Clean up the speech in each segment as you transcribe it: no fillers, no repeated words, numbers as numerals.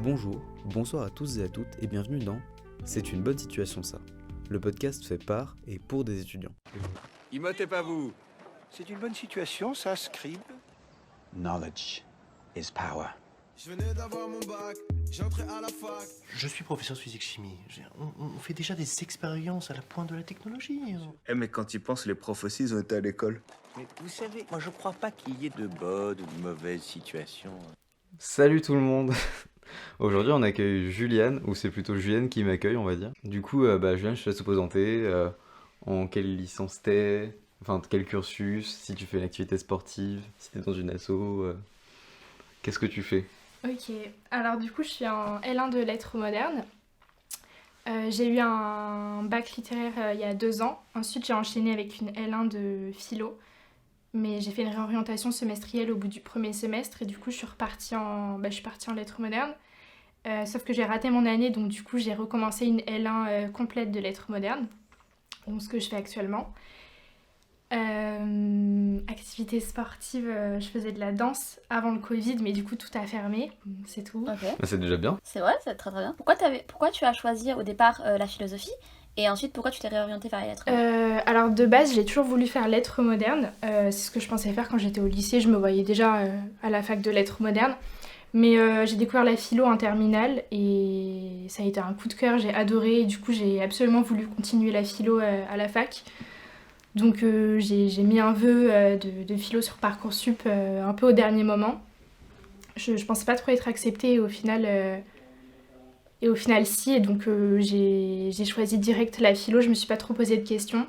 Bonjour, bonsoir à tous et à toutes et bienvenue dans C'est une bonne situation ça, le podcast fait par et pour des étudiants. Immotez pas vous. C'est une bonne situation, ça, Scribe. Knowledge is power. Je venais d'avoir mon bac, j'entrais à la fac. Je suis professeur de physique-chimie. On fait déjà des expériences à la pointe de la technologie. Mais quand ils pensent, les profs aussi, ils ont été à l'école. Mais vous savez, moi je crois pas qu'il y ait de bonnes ou de mauvaises situations. Salut tout le monde. Aujourd'hui on accueille Juliane, ou c'est plutôt Juliane qui m'accueille on va dire. Du coup Juliane, je te laisse te présenter, en quelle licence t'es, enfin quel cursus, si tu fais une activité sportive, si t'es dans une asso, qu'est-ce que tu fais? Ok, alors du coup je suis en L1 de lettres modernes. J'ai eu un bac littéraire il y a 2 ans. Ensuite j'ai enchaîné avec une L1 de philo. Mais j'ai fait une réorientation semestrielle au bout du premier semestre et du coup je suis partie en lettres modernes. Sauf que j'ai raté mon année, donc du coup j'ai recommencé une L1 complète de lettres modernes. Donc ce que je fais actuellement. Activité sportive, je faisais de la danse avant le Covid, mais du coup tout a fermé, c'est tout. Ok, C'est déjà bien. c'est vrai, c'est très très bien. Pourquoi tu as choisi au départ la philosophie et ensuite pourquoi tu t'es réorientée vers les lettres? Alors de base j'ai toujours voulu faire lettres modernes, c'est ce que je pensais faire quand j'étais au lycée, je me voyais déjà à la fac de lettres modernes. Mais j'ai découvert la philo en terminale et ça a été un coup de cœur, j'ai adoré et du coup j'ai absolument voulu continuer la philo à la fac. Donc j'ai mis un vœu de philo sur Parcoursup un peu au dernier moment. Je pensais pas trop être acceptée et au final si, et donc j'ai choisi direct la philo, je me suis pas trop posé de questions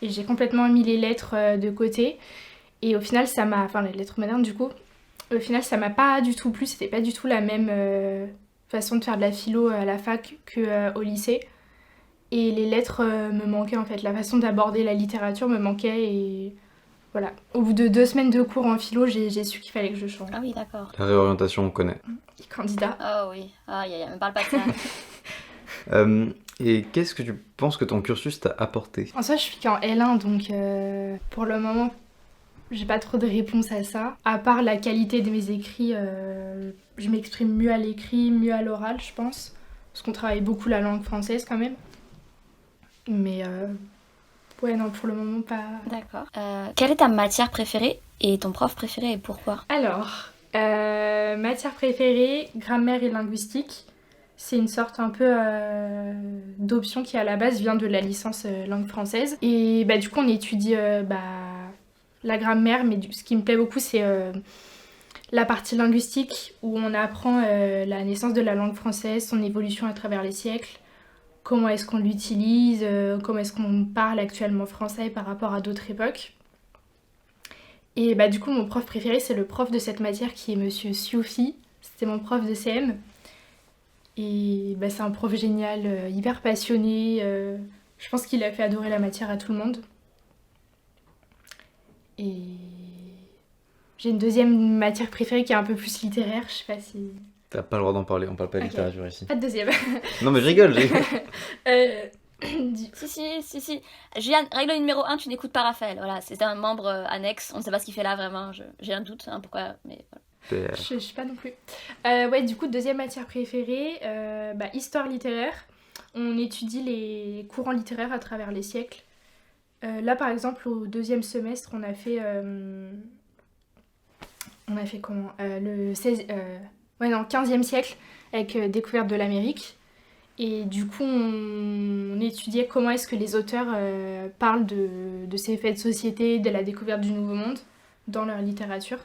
et j'ai complètement mis les lettres de côté et au final les lettres modernes du coup, au final ça m'a pas du tout plu, c'était pas du tout la même façon de faire de la philo à la fac qu'au lycée. Et les lettres me manquaient en fait, la façon d'aborder la littérature me manquait et voilà. Au bout de 2 semaines de cours en philo, j'ai su qu'il fallait que je change. Ah oui, d'accord. La réorientation on connaît. Candidat. Oh oui, me parle pas de ça. Et qu'est-ce que tu penses que ton cursus t'a apporté? En soi, je suis qu'en L1, donc pour le moment, j'ai pas trop de réponse à ça. À part la qualité de mes écrits, je m'exprime mieux à l'écrit, mieux à l'oral, je pense. Parce qu'on travaille beaucoup la langue française quand même. Mais ouais, non, pour le moment, pas... D'accord. Quelle est ta matière préférée et ton prof préféré et pourquoi? Alors, matière préférée, grammaire et linguistique. C'est une sorte un peu d'option qui à la base vient de la licence langue française. Et du coup on étudie la grammaire, mais ce qui me plaît beaucoup c'est la partie linguistique où on apprend la naissance de la langue française, son évolution à travers les siècles, comment est-ce qu'on l'utilise, comment est-ce qu'on parle actuellement français par rapport à d'autres époques. Et du coup mon prof préféré c'est le prof de cette matière qui est monsieur Sioufi, c'était mon prof de CM. Et c'est un prof génial, hyper passionné, je pense qu'il a fait adorer la matière à tout le monde. Et j'ai une deuxième matière préférée qui est un peu plus littéraire, je sais pas si... T'as pas le droit d'en parler, on parle pas de Ok. littérature ici. Pas de deuxième. Non mais je rigole, Si. Juliane, règle numéro 1, tu n'écoutes pas Raphaël. Voilà, c'est un membre annexe, on ne sait pas ce qu'il fait là vraiment, j'ai un doute, pourquoi, mais voilà. Je sais pas non plus. Du coup, deuxième matière préférée, histoire littéraire. On étudie les courants littéraires à travers les siècles. Là, par exemple, au 2e semestre, on a fait comment le 15e siècle, avec découverte de l'Amérique. Et du coup, on étudiait comment est-ce que les auteurs parlent de ces faits de société, de la découverte du Nouveau Monde dans leur littérature.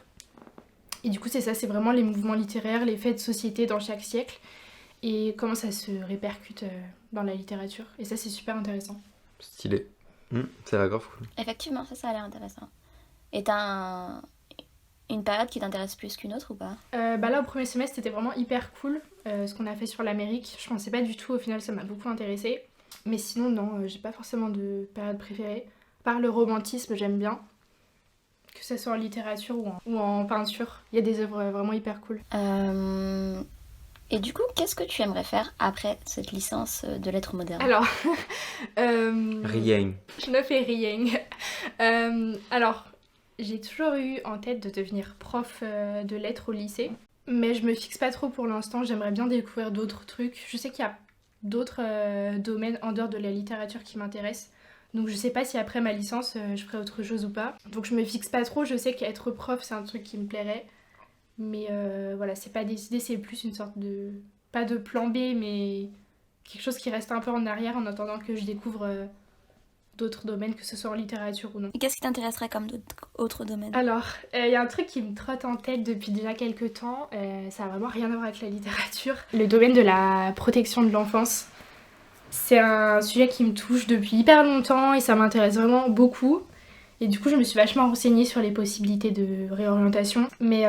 Et du coup, c'est ça, c'est vraiment les mouvements littéraires, les faits de société dans chaque siècle et comment ça se répercute dans la littérature. Et ça, c'est super intéressant. Stylé. Ça a l'air grave cool. Effectivement, ça a l'air intéressant. Et t'as une période qui t'intéresse plus qu'une autre ou pas? Là, au premier semestre, c'était vraiment hyper cool ce qu'on a fait sur l'Amérique. Je pensais pas du tout, au final, ça m'a beaucoup intéressée. Mais sinon, non, j'ai pas forcément de période préférée. Par le romantisme, j'aime bien. Que ce soit en littérature ou en peinture. Il y a des œuvres vraiment hyper cool. Et du coup, qu'est-ce que tu aimerais faire après cette licence de lettres modernes? Alors, Rien. je ne fais rien. Alors, j'ai toujours eu en tête de devenir prof de lettres au lycée. Mais je me fixe pas trop pour l'instant, j'aimerais bien découvrir d'autres trucs. Je sais qu'il y a d'autres domaines en dehors de la littérature qui m'intéressent. Donc je sais pas si après ma licence je ferai autre chose ou pas. Donc je me fixe pas trop, je sais qu'être prof c'est un truc qui me plairait. Mais voilà, c'est pas décidé, c'est plus une sorte de... Pas de plan B, mais quelque chose qui reste un peu en arrière en attendant que je découvre d'autres domaines, que ce soit en littérature ou non. Et qu'est-ce qui t'intéresserait comme autre domaine? Alors, il y a un truc qui me trotte en tête depuis déjà quelques temps, ça a vraiment rien à voir avec la littérature. Le domaine de la protection de l'enfance. C'est un sujet qui me touche depuis hyper longtemps et ça m'intéresse vraiment beaucoup. Et du coup, je me suis vachement renseignée sur les possibilités de réorientation. Mais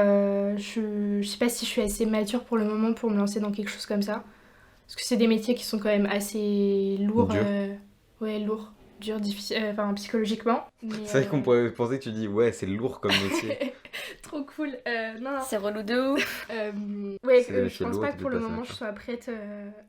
je sais pas si je suis assez mature pour le moment pour me lancer dans quelque chose comme ça. Parce que c'est des métiers qui sont quand même assez lourds. Ouais, lourds. Dur, difficile, psychologiquement. C'est vrai qu'on pourrait penser que tu dis ouais, c'est lourd comme métier. Trop cool. Non. C'est relou de ouf. Je pense pas que pour le moment je sois prête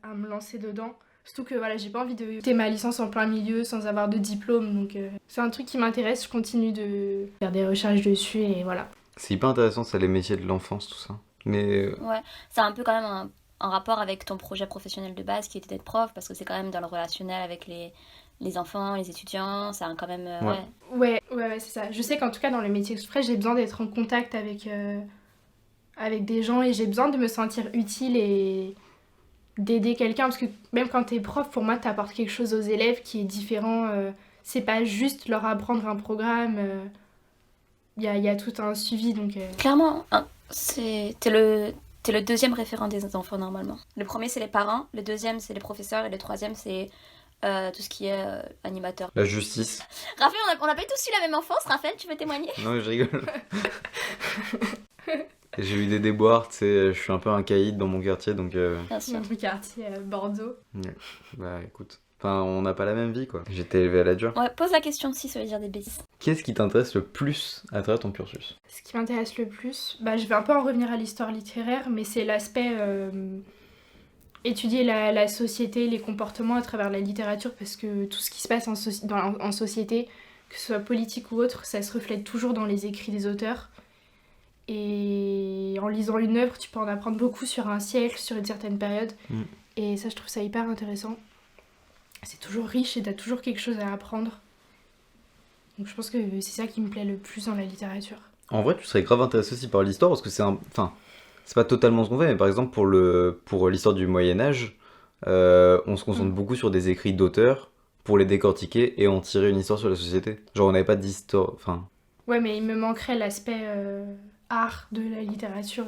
à me lancer dedans. Surtout que voilà, j'ai pas envie de faire ma licence en plein milieu sans avoir de diplôme. Donc c'est un truc qui m'intéresse, je continue de faire des recherches dessus et voilà. C'est hyper intéressant ça, les métiers de l'enfance, tout ça. Mais ouais, c'est un peu quand même un rapport avec ton projet professionnel de base qui était d'être prof, parce que c'est quand même dans le relationnel avec les enfants, les étudiants, ça a quand même... Ouais, c'est ça. Je sais qu'en tout cas dans le métier que je ferai, j'ai besoin d'être en contact avec des gens et j'ai besoin de me sentir utile et d'aider quelqu'un, parce que même quand t'es prof, pour moi t'apportes quelque chose aux élèves qui est différent. C'est pas juste leur apprendre un programme, y a tout un suivi donc... Clairement, t'es le deuxième référent des enfants normalement. Le premier c'est les parents, le deuxième c'est les professeurs et le troisième c'est tout ce qui est animateur. La justice. Raphaël, on n'a pas tous eu la même enfance, Raphaël, tu veux témoigner? Non, je rigole. J'ai eu des déboires, tu sais, je suis un peu un caïd dans mon quartier, donc... Bien sûr. Dans mon quartier, Bordeaux. Ouais. Bah écoute, enfin on n'a pas la même vie quoi. J'étais élevé à la dure. Ouais, pose la question si ça veut dire des bêtises. Qu'est-ce qui t'intéresse le plus à travers ton cursus? Ce qui m'intéresse le plus, je vais un peu en revenir à l'histoire littéraire, mais c'est l'aspect... étudier la société, les comportements à travers la littérature, parce que tout ce qui se passe en société, que ce soit politique ou autre, ça se reflète toujours dans les écrits des auteurs. Et en lisant une œuvre, tu peux en apprendre beaucoup sur un siècle, sur une certaine période. Et ça, je trouve ça hyper intéressant. C'est toujours riche et t'as toujours quelque chose à apprendre. Donc je pense que c'est ça qui me plaît le plus dans la littérature. En vrai, tu serais grave intéressé aussi par l'histoire, parce que c'est c'est pas totalement ce qu'on fait, mais par exemple pour l'histoire du Moyen-Âge, on se concentre beaucoup sur des écrits d'auteurs pour les décortiquer et en tirer une histoire sur la société. Genre on n'avait pas d'histoire, Ouais, mais il me manquerait l'aspect art de la littérature,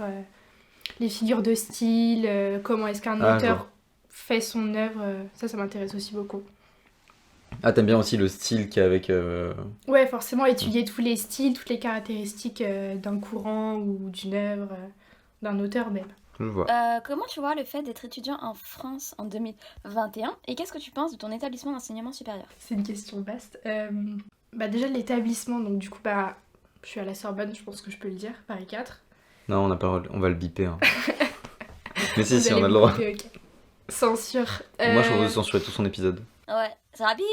les figures de style, comment est-ce qu'un auteur fait son œuvre, ça m'intéresse aussi beaucoup. Ah, t'aimes bien aussi le style qu'il y a avec... Ouais, forcément, étudier tous les styles, toutes les caractéristiques d'un courant ou d'une œuvre, d'un auteur même. Je vois. Comment tu vois le fait d'être étudiant en France en 2021 et qu'est-ce que tu penses de ton établissement d'enseignement supérieur? C'est une question vaste. Déjà de l'établissement, donc du coup, je suis à la Sorbonne, je pense que je peux le dire, Paris 4. Non, on n'a pas le droit, on va le biper. Hein. Mais si, on a le droit. Okay. Censure. Moi, je propose de censurer tout son épisode. Ouais, ça va bip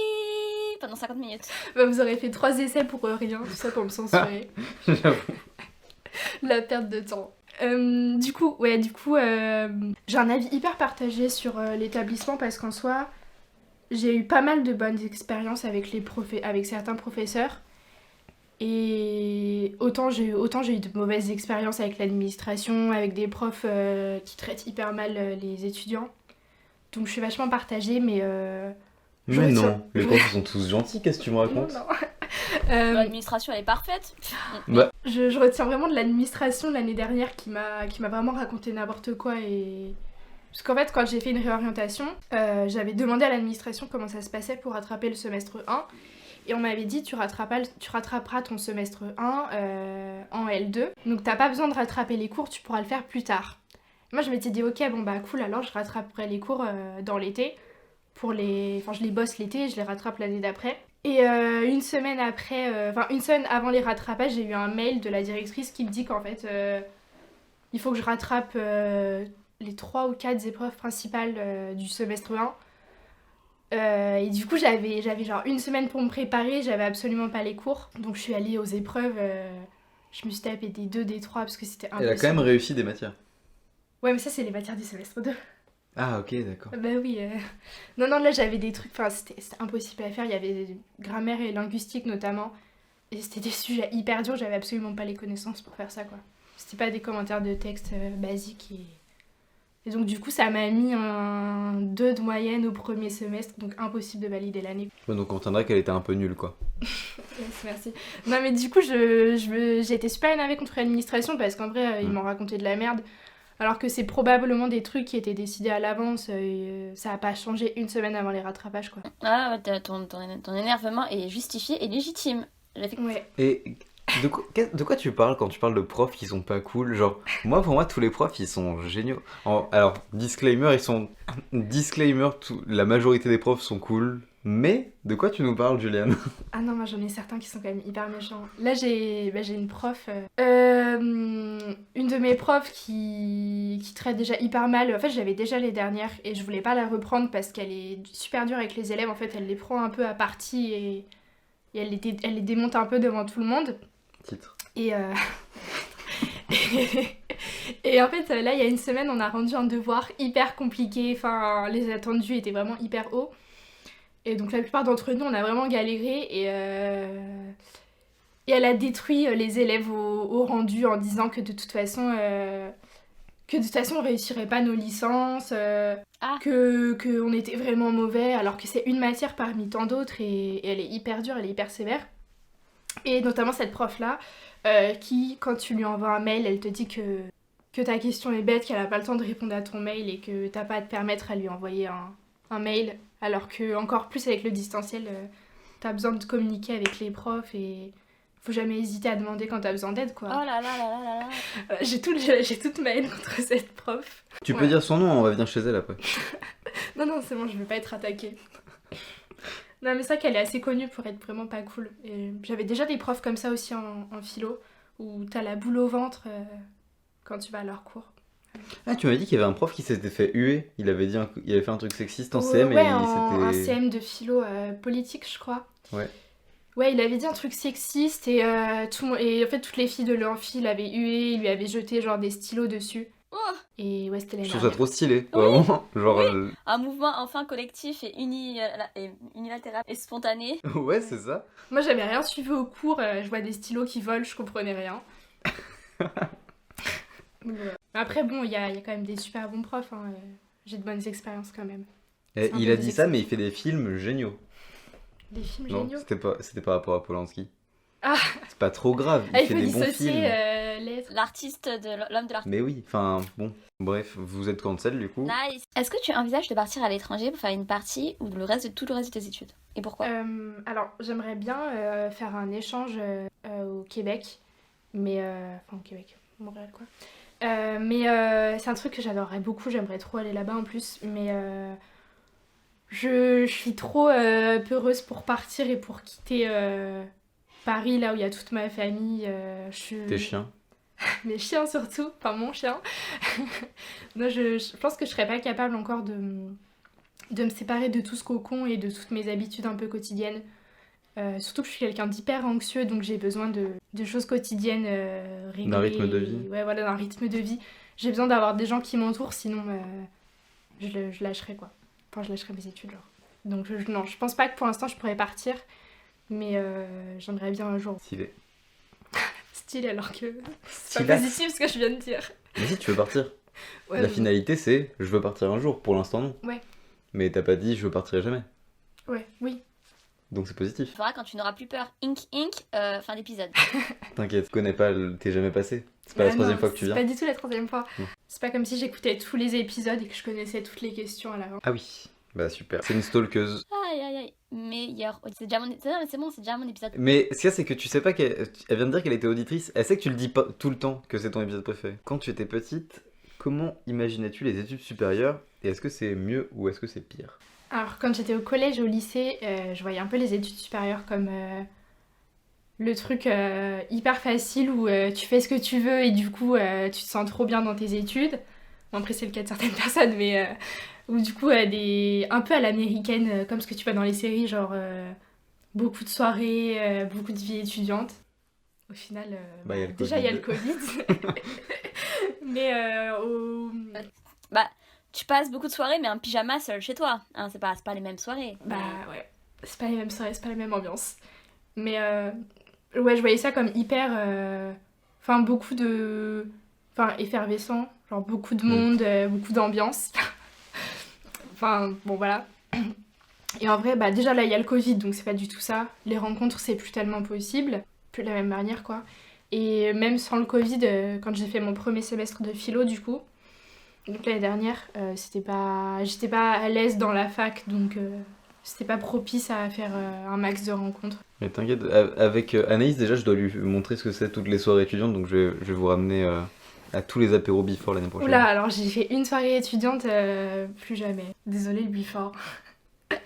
pendant 50 minutes. Vous aurez fait 3 essais pour rien, tout ça pour me censurer. J'avoue. La perte de temps. Du coup, j'ai un avis hyper partagé sur l'établissement parce qu'en soi, j'ai eu pas mal de bonnes expériences avec certains professeurs. Et autant j'ai eu de mauvaises expériences avec l'administration, avec des profs qui traitent hyper mal les étudiants. Donc je suis vachement partagée, mais... Mais non, les profs sont tous gentils, qu'est-ce que tu me racontes? Non. L'administration elle est parfaite. Je retiens vraiment de l'administration l'année dernière qui m'a vraiment raconté n'importe quoi. Parce qu'en fait, quand j'ai fait une réorientation, j'avais demandé à l'administration comment ça se passait pour rattraper le semestre 1. Et on m'avait dit tu rattraperas ton semestre 1 en L2. Donc t'as pas besoin de rattraper les cours, tu pourras le faire plus tard. Moi je m'étais dit ok, cool, alors je rattraperai les cours dans l'été. Je les bosse l'été et je les rattrape l'année d'après. Et une semaine avant les rattrapages, j'ai eu un mail de la directrice qui me dit qu'en fait il faut que je rattrape les 3 ou 4 épreuves principales du semestre 1. Et du coup j'avais genre une semaine pour me préparer, j'avais absolument pas les cours. Donc je suis allée aux épreuves, je me suis tapé des 2, des 3 parce que c'était impossible. Elle a quand même réussi des matières. Ouais, mais ça, c'est les matières du semestre 2. Ah, ok, d'accord. Bah oui. Non, non, là, j'avais des trucs... Enfin, c'était impossible à faire. Il y avait grammaire et linguistique, notamment. Et c'était des sujets hyper durs. J'avais absolument pas les connaissances pour faire ça, quoi. C'était pas des commentaires de texte basiques. Et donc, du coup, ça m'a mis un 2 de moyenne au premier semestre. Donc, impossible de valider l'année. Ouais, donc on retiendra qu'elle était un peu nulle, quoi. Yes, merci. Non, mais du coup, j'ai été super énervée contre l'administration parce qu'en vrai, ils m'ont raconté de la merde. Alors que c'est probablement des trucs qui étaient décidés à l'avance. Ça a pas changé une semaine avant les rattrapages, quoi. Ah, ouais, ton énervement est justifié et légitime. Ouais. Et de quoi tu parles quand tu parles de profs qui sont pas cool? Genre, pour moi, tous les profs, ils sont géniaux. Alors, disclaimer, la majorité des profs sont cool. Mais, de quoi tu nous parles, Juliane? Ah non, moi j'en ai certains qui sont quand même hyper méchants. Là, j'ai une prof... une de mes profs qui traite déjà hyper mal. En fait, j'avais déjà les dernières et je voulais pas la reprendre parce qu'elle est super dure avec les élèves. En fait, elle les prend un peu à partie et elle les démonte un peu devant tout le monde. Titre. Et et en fait, là, il y a une semaine, on a rendu un devoir hyper compliqué. Enfin, les attendus étaient vraiment hyper hauts. Et donc, la plupart d'entre nous, on a vraiment galéré. Et elle a détruit les élèves au rendu en disant que de toute façon, on réussirait pas nos licences. qu'on était vraiment mauvais, alors que c'est une matière parmi tant d'autres. Et elle est hyper dure, elle est hyper sévère. Et notamment cette prof-là, qui, quand tu lui envoies un mail, elle te dit que ta question est bête, qu'elle a pas le temps de répondre à ton mail et que t'as pas à te permettre à lui envoyer un mail, alors que encore plus avec le distanciel, t'as besoin de communiquer avec les profs et faut jamais hésiter à demander quand t'as besoin d'aide, quoi. Oh là là là là là là. J'ai toute ma haine contre cette prof. Tu peux dire son nom, on va venir chez elle après. Non, c'est bon, je veux pas être attaquée. Non, mais c'est vrai qu'elle est assez connue pour être vraiment pas cool. Et j'avais déjà des profs comme ça aussi en philo, où t'as la boule au ventre quand tu vas à leur cours. Ah, tu m'as dit qu'il y avait un prof qui s'était fait huer. Il avait fait un truc sexiste en CM ouais, et un c'était... CM de philo politique, je crois. Ouais. Ouais, il avait dit un truc sexiste et en fait toutes les filles de l'amphi l'avaient hué, il lui avait jeté genre des stylos dessus. Oh. Et ouais, c'était Je les trouve ça trop stylé, Oui. vraiment. Genre... Oui. Un mouvement enfin collectif et unilatéral et spontané. Ouais, c'est ça. Moi, j'avais rien suivi au cours, je vois des stylos qui volent, je comprenais rien. Après, bon, il y a quand même des super bons profs, hein. J'ai de bonnes expériences quand même. Et C'est un il peu a dit des ça, mais il fait des films géniaux. Des films Non, géniaux. c'était par rapport à Polanski. Ah, C'est pas trop grave, il il fait faut des bons dissocier films. l'être. L'artiste de l'homme de l'artiste. Mais oui, enfin, bon. Bref, vous êtes cancel du coup. Nice. Est-ce que tu envisages de partir à l'étranger pour faire une partie ou tout le reste de tes études? Et pourquoi? Alors, j'aimerais bien faire un échange au Québec, mais... Enfin, au Québec, Montréal, quoi. Mais c'est un truc que j'adorerais beaucoup, j'aimerais trop aller là-bas en plus, mais je suis trop peureuse pour partir et pour quitter Paris, là où il y a toute ma famille. Tes chiens. Mes chiens surtout, enfin mon chien. Non, je pense que je serais pas capable encore de me séparer de tout ce cocon et de toutes mes habitudes un peu quotidiennes. Surtout que je suis quelqu'un d'hyper anxieux, donc j'ai besoin de choses quotidiennes réglées. D'un rythme de vie. Ouais, voilà, d'un rythme de vie. J'ai besoin d'avoir des gens qui m'entourent, sinon je lâcherais, quoi. Enfin, je lâcherais mes études, genre. Donc non, je pense pas que pour l'instant je pourrais partir, mais j'aimerais bien un jour. Stylé. Stylé, alors que c'est Stylé. pas positif ce que je viens de dire. Mais si tu veux partir. Ouais, La mais- finalité c'est je veux partir un jour, pour l'instant non. Ouais. Mais t'as pas dit je partirai jamais. Ouais, oui. Donc c'est positif. Tu feras quand tu n'auras plus peur. Ink, fin d'épisode. T'inquiète, tu connais pas, t'es jamais passé. C'est pas la Ah troisième non, fois que tu C'est viens. pas du tout la troisième fois. Non. C'est pas comme si j'écoutais tous les épisodes et que je connaissais toutes les questions à l'avance. Ah oui. Bah super. C'est une stalkeuse. Aïe aïe aïe. Meilleur. C'est déjà mon. C'est bon, c'est déjà mon épisode. Mais ce qu'il y a, c'est que tu sais pas qu'elle vient de dire qu'elle était auditrice. Elle sait que tu le dis pas tout le temps que c'est ton épisode préféré. Quand tu étais petite, comment imaginais-tu les études supérieures? Et est-ce que c'est mieux ou est-ce que c'est pire? Alors, quand j'étais au collège et au lycée, je voyais un peu les études supérieures comme le truc hyper facile où tu fais ce que tu veux et du coup, tu te sens trop bien dans tes études. Bon, après, c'est le cas de certaines personnes, mais où du coup, un peu à l'américaine, comme ce que tu vois dans les séries, genre beaucoup de soirées, beaucoup de vie étudiante. Au final, Bah, y a le déjà, il y a le Covid. Covid. Mais Bah, tu passes beaucoup de soirées, mais en pyjama seul chez toi. Hein, c'est pas les mêmes soirées. bah ouais, c'est pas les mêmes soirées, c'est pas la même ambiance. Mais ouais, je voyais ça comme hyper... Enfin, beaucoup de... Enfin, effervescent. Genre beaucoup de monde, beaucoup d'ambiance. Enfin, bon, voilà. Et en vrai, bah déjà là, il y a le Covid, donc c'est pas du tout ça. Les rencontres, c'est plus tellement possible. Plus de la même manière, quoi. Et même sans le Covid, quand j'ai fait mon premier semestre de philo, du coup, donc l'année dernière, j'étais pas à l'aise dans la fac, donc c'était pas propice à faire un max de rencontres. Mais t'inquiète, avec Anaïs, déjà, je dois lui montrer ce que c'est toutes les soirées étudiantes, donc je vais vous ramener à tous les apéros Before l'année prochaine. Oula, alors j'ai fait une soirée étudiante, plus jamais. Désolée le Before.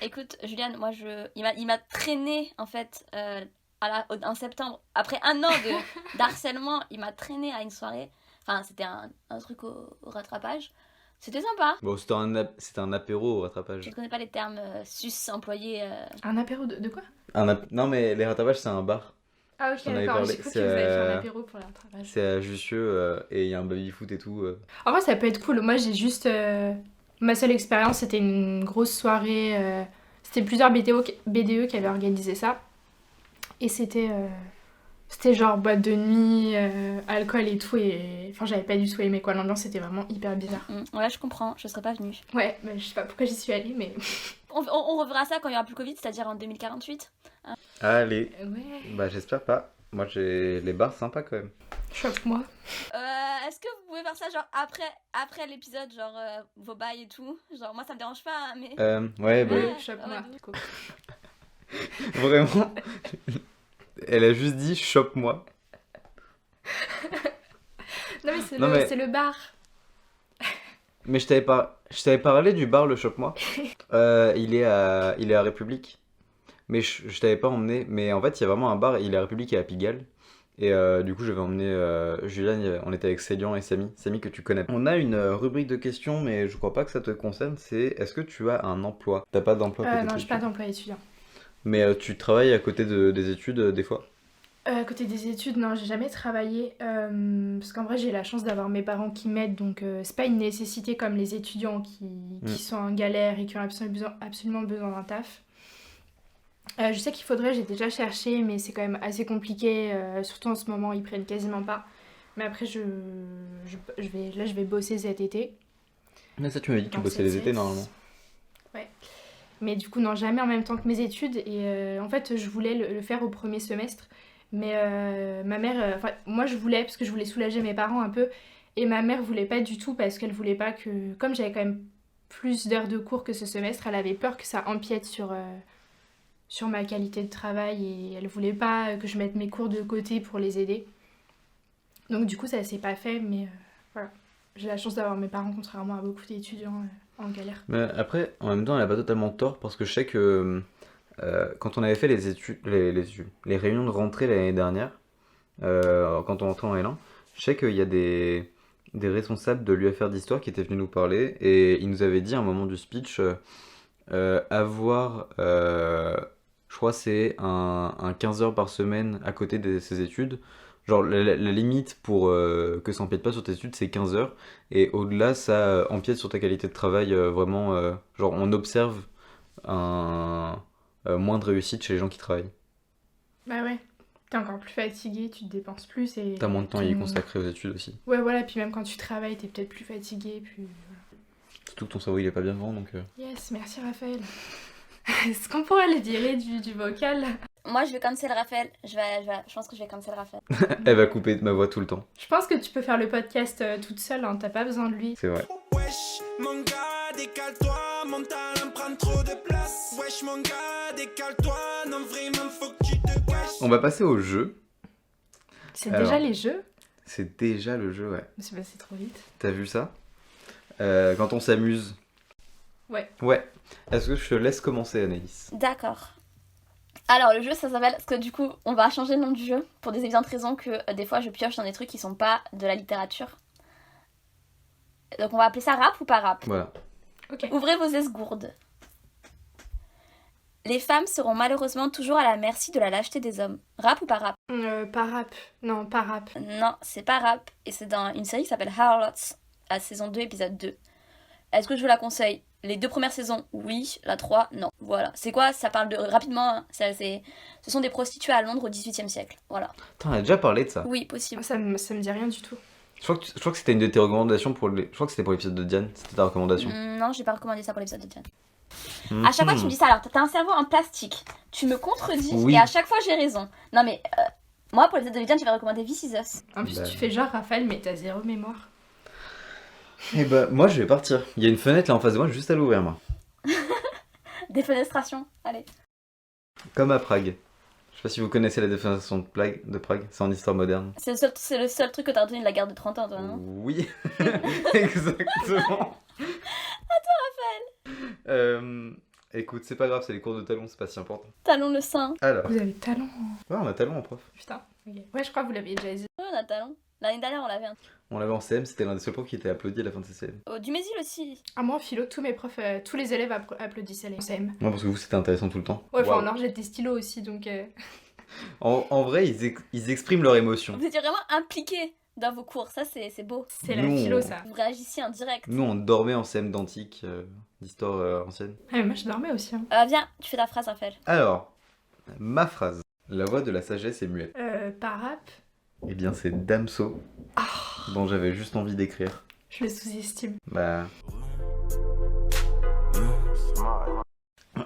Écoute, Juliane, moi, il m'a traîné, en fait, en septembre. Après un an d'harcèlement, il m'a traîné à une soirée. Enfin, c'était un truc au rattrapage. C'était sympa. Bon, c'était un apéro au rattrapage. Je ne connais pas les termes sus employés. Un apéro de quoi? Non, mais les rattrapages, c'est un bar. Ah ok, J'en avais d'accord, parlé, j'ai cru que c'est, vous avez fait un apéro pour le rattrapage. C'est à Jussieu et il y a un baby-foot et tout. En vrai, ça peut être cool. Moi, j'ai juste... ma seule expérience, c'était une grosse soirée. C'était plusieurs BDE qui avaient organisé ça. Et c'était genre boîte de nuit, alcool et tout. Et enfin, j'avais pas du tout aimé quoi. L'ambiance était vraiment hyper bizarre. Ouais, je comprends. Je serais pas venue. Ouais, bah, je sais pas pourquoi j'y suis allée, mais... On reverra ça quand il y aura plus Covid, c'est-à-dire en 2048. Allez. Ouais. Bah, j'espère pas. Moi, j'ai les bars sympas quand même. Choque-moi. Est-ce que vous pouvez faire ça genre après l'épisode, genre vos bails et tout? Genre moi ça me dérange pas, hein, mais... Ouais, bah, Ouais. Choque-moi. vraiment. Elle a juste dit chope-moi. Non mais c'est Non, mais- c'est le bar. Mais je t'avais parlé du bar Le Chope-moi. Il est à République. Mais je t'avais pas emmené. Mais en fait, il y a vraiment un bar, il est à République et à Pigalle. Et du coup, j'avais emmené Juliane, on était avec Célian et Samy. Samy que tu connais. On a une rubrique de questions, mais je crois pas que ça te concerne. C'est est-ce que tu as un emploi? T'as pas d'emploi à côté de Non, tes j'ai pas études. d'emploi étudiant. Mais tu travailles à côté des études des fois? À côté des études, non, j'ai jamais travaillé. Parce qu'en vrai, j'ai la chance d'avoir mes parents qui m'aident. Donc, c'est pas une nécessité comme les étudiants qui sont en galère et qui ont absolument besoin d'un taf. Je sais qu'il faudrait, j'ai déjà cherché, mais c'est quand même assez compliqué. Surtout en ce moment, ils prennent quasiment pas. Mais après, je vais bosser cet été. Mais ça, tu m'as dit que tu Dans bossais les cette étés série. normalement. Ouais. Mais du coup, non, jamais en même temps que mes études. Et en fait, je voulais le faire au premier semestre. Mais ma mère... Enfin, moi, je voulais, parce que je voulais soulager mes parents un peu. Et ma mère voulait pas du tout, parce qu'elle voulait pas que... Comme j'avais quand même plus d'heures de cours que ce semestre, elle avait peur que ça empiète sur ma qualité de travail. Et elle voulait pas que je mette mes cours de côté pour les aider. Donc du coup, ça s'est pas fait, mais voilà. J'ai la chance d'avoir mes parents, contrairement à beaucoup d'étudiants en galère. Mais après, en même temps, elle a pas totalement tort parce que je sais que quand on avait fait les réunions de rentrée l'année dernière, quand on rentrait en L1, je sais qu'il y a des responsables de l'UFR d'histoire qui étaient venus nous parler et ils nous avaient dit à un moment du speech avoir, je crois, c'est un 15 heures par semaine à côté de ses études. Genre, la limite pour que ça empiète pas sur tes études, c'est 15 heures. Et au-delà, ça empiète sur ta qualité de travail. Vraiment, genre, on observe un moins de réussite chez les gens qui travaillent. Bah ouais, t'es encore plus fatigué, tu te dépenses plus et... T'as moins de temps à y consacrer aux études aussi. Ouais, voilà, puis même quand tu travailles, t'es peut-être plus fatigué, puis... Surtout que ton cerveau, il est pas bien grand, donc... Yes, merci Raphaël. Est-ce qu'on pourrait le virer du vocal? Moi je vais cancel Raphaël. Je pense que je vais cancel Raphaël. Elle va couper ma voix tout le temps. Je pense que tu peux faire le podcast toute seule, hein, t'as pas besoin de lui. C'est vrai. Wesh, mon gars, décale-toi, mon talent prend trop de place. Wesh, mon gars, décale-toi, non, vraiment, faut que tu te caches. On va passer au jeu. C'est Alors. déjà les jeux? C'est déjà le jeu, ouais. C'est passé trop vite. T'as vu ça? Quand on s'amuse. Ouais. Ouais. Est-ce que je te laisse commencer, Anaïs? D'accord. Alors le jeu ça s'appelle, parce que du coup on va changer le nom du jeu pour des évidentes raisons que des fois je pioche dans des trucs qui sont pas de la littérature. Donc on va appeler ça rap ou pas rap. Voilà. Ok. Ouvrez vos esgourdes. Les femmes seront malheureusement toujours à la merci de la lâcheté des hommes. Rap ou pas rap? Pas rap. Non, pas rap. Non, c'est pas rap. Et c'est dans une série qui s'appelle Harlots, à saison 2, épisode 2. Est-ce que je vous la conseille? Les 2 premières saisons, oui. La 3, non. Voilà. C'est quoi? Ça parle de... Rapidement, hein, ce sont des prostituées à Londres au XVIIIe siècle. Voilà. Attends, on a déjà parlé de ça. Oui, possible. Ça me dit rien du tout. Je crois que c'était une de tes recommandations pour les... Je crois que c'était pour l'épisode de Diane. C'était ta recommandation. Non, j'ai pas recommandé ça pour l'épisode de Diane. À chaque fois, tu me dis ça. Alors, t'as un cerveau en plastique. Tu me contredis Oui. et à chaque fois, j'ai raison. Non, mais moi, pour l'épisode de Diane, je vais recommander This Is Us. En plus, Bah. tu fais genre Raphaël, mais t'as zéro mémoire. Et bah, moi, je vais partir. Il y a une fenêtre là en face de moi, juste à l'ouvrir, moi. Défenestration. Allez. Comme à Prague. Je sais pas si vous connaissez la défenestration de Prague. C'est en histoire moderne. C'est le seul truc que t'as retenu de la guerre de 30 ans, toi, non? Oui, exactement. Écoute, c'est pas grave, c'est les cours de talon, c'est pas si important. Talon le sein. Alors, Vous avez talent. ouais, on a talon en prof. Putain. Ok. Ouais, je crois que vous l'avez déjà dit. Ouais, on a talon. L'année dernière, on l'avait un. On l'avait en CM, c'était l'un des seuls profs qui était applaudi à la fin de ses CM. Oh, du Mésil aussi. Ah, moi en philo, tous mes profs, tous les élèves applaudissaient les CM. Moi, parce que vous, c'était intéressant tout le temps. Ouais, enfin, Waouh. en or, j'étais stylo aussi, donc. En vrai, ils expriment leur émotion. Vous étiez vraiment impliqués dans vos cours. Ça, c'est beau. C'est la Nous, philo, on- ça. Vous réagissiez en direct. Nous, on dormait en CM d'antique, d'histoire ancienne. Ah, mais moi, je dormais aussi. Hein. Viens, tu fais ta phrase, Raphaël. Alors, ma phrase. La voix de la sagesse est muette. Pas rap. Eh bien, c'est Damso, dont j'avais juste envie d'écrire. Je le sous-estime. Bah.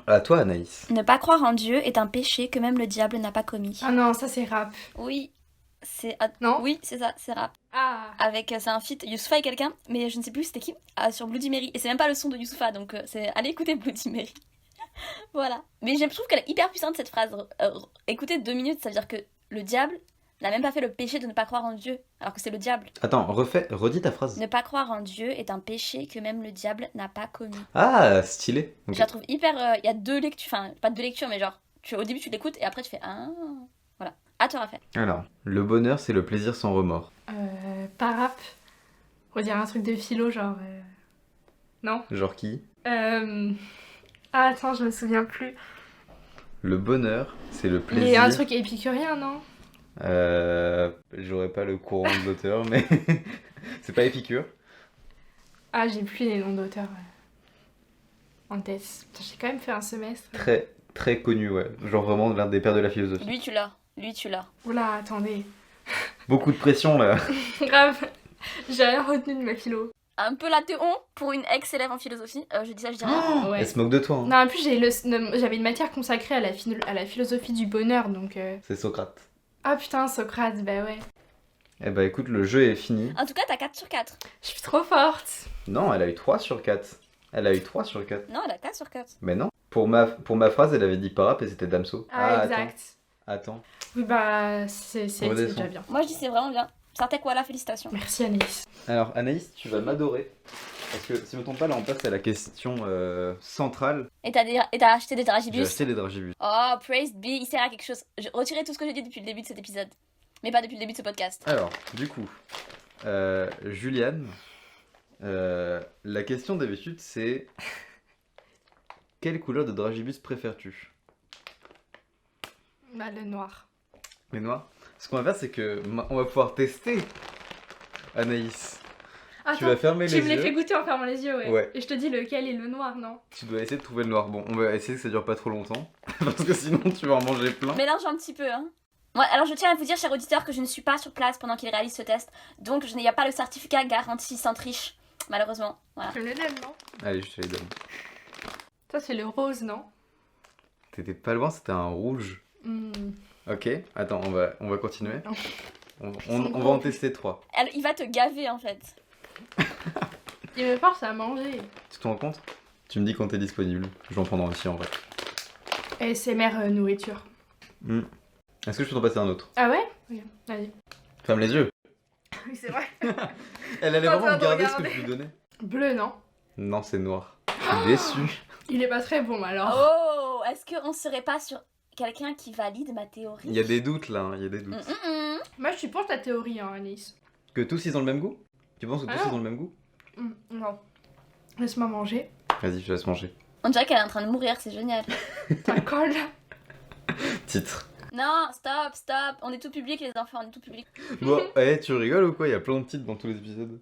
À toi, Anaïs. Ne pas croire en Dieu est un péché que même le diable n'a pas commis. Ah non, ça c'est rap. Oui, c'est. Non? Oui, c'est ça, c'est rap. Ah. Avec, c'est un feat Youssoupha et quelqu'un, mais je ne sais plus c'était qui, sur Bloody Mary. Et c'est même pas le son de Youssoupha, donc c'est allez écouter Bloody Mary. Voilà. Mais je trouve qu'elle est hyper puissante cette phrase. Écoutez 2 minutes, ça veut dire que le diable n'a même pas fait le péché de ne pas croire en Dieu, alors que c'est le diable. Attends, redis ta phrase. Ne pas croire en Dieu est un péché que même le diable n'a pas commis. Ah, stylé. Ok. Je la trouve hyper. Il y a 2 lectures, enfin, pas 2 lectures, mais genre, au début tu l'écoutes et après tu fais ah. Voilà. À toi, Raphaël. Alors, le bonheur, c'est le plaisir sans remords. Pas rap. On dirait un truc de philo, genre. Non? Genre qui? Ah, attends, je me souviens plus. Le bonheur, c'est le Mais plaisir. un truc épicurien, non? J'aurais pas le courant de l'auteur, mais c'est pas Épicure. Ah, j'ai plus les noms d'auteurs en tête. Putain, j'ai quand même fait un semestre. Très, très connu, ouais. Genre vraiment l'un des pères de la philosophie. Lui, tu l'as. Lui, tu l'as. Oula, attendez. Beaucoup de pression, là. Grave. J'ai rien retenu de ma philo. Un peu la théon pour une ex-élève en philosophie. Je dis ça, je dis rien. Oh, Ouais. Elle se moque de toi, hein. Non, en plus, j'avais une matière consacrée à la philosophie du bonheur, donc. C'est Socrate. Ah putain, Socrate, bah ouais. Eh bah écoute, le jeu est fini. En tout cas, t'as 4 sur 4. Je suis trop forte. Non, elle a eu 3 sur 4. Elle a eu 3 sur 4. Non, elle a 4 sur 4. Mais non. Pour ma phrase, elle avait dit parap et c'était Damso. Ah, exact. Attends. Oui, bah, c'est Redescends. déjà bien. Moi, je dis c'est vraiment bien. Sartek Wala, félicitations. Merci Anaïs. Alors Anaïs, tu vas m'adorer. Parce que si je me trompe pas, là on passe à la question centrale. Et t'as acheté des J'ai dragibus. acheté des dragibus. Oh, praise be, il sert à quelque chose. Je retirais tout ce que j'ai dit depuis le début de cet épisode. Mais pas depuis le début de ce podcast. Alors, du coup, Juliane, la question d'habitude c'est quelle couleur de dragibus préfères-tu? Bah, le noir. Les noirs. Ce qu'on va faire c'est que on va pouvoir tester Anaïs. Tu vas fermer tu les me les yeux. fais goûter en fermant les yeux, ouais. Ouais. Et je te dis lequel est le noir, non? Tu dois essayer de trouver le noir. Bon, on va essayer que ça dure pas trop longtemps. Parce que sinon tu vas en manger plein. Mélange un petit peu, hein. Ouais, alors je tiens à vous dire, chers auditeurs, que je ne suis pas sur place pendant qu'il réalise ce test. Donc, il n'y a pas le certificat garantie sans triche. Malheureusement. Voilà. Je le donne, non? Allez, je te les donne. Ça, c'est le rose, non? T'étais pas loin, c'était un rouge. Ok, attends, on va continuer. Non. On va en tester 3. Il va te gaver, en fait. Il me force à manger. Tu te rends compte? Tu me dis quand t'es disponible. Je vais en prendre un aussi en vrai. ASMR nourriture. Est-ce que je peux t'en passer un autre? Ah ouais? Ok, vas-y. Ferme les yeux. Oui, c'est vrai. Elle allait Pas vraiment besoin de regarder ce que regarder. je lui donnais. Bleu, non? Non, c'est noir. Je suis déçu. Il est pas très bon, alors. Oh, est-ce qu'on serait pas sur quelqu'un qui valide ma théorie? Il y a des doutes là, hein, il y a des doutes. Moi, je suis pour ta théorie, hein, Alice. Que tous ils ont le même goût? Tu penses que tous Ah non. ils ont le même goût? Non. Laisse-moi manger. Vas-y, je te laisse manger. On dirait qu'elle est en train de mourir, c'est génial. Ça colle. Titre. Non, stop. On est tout public, les enfants, on est tout public. Bon, tu rigoles ou quoi? Il y a plein de titres dans tous les épisodes.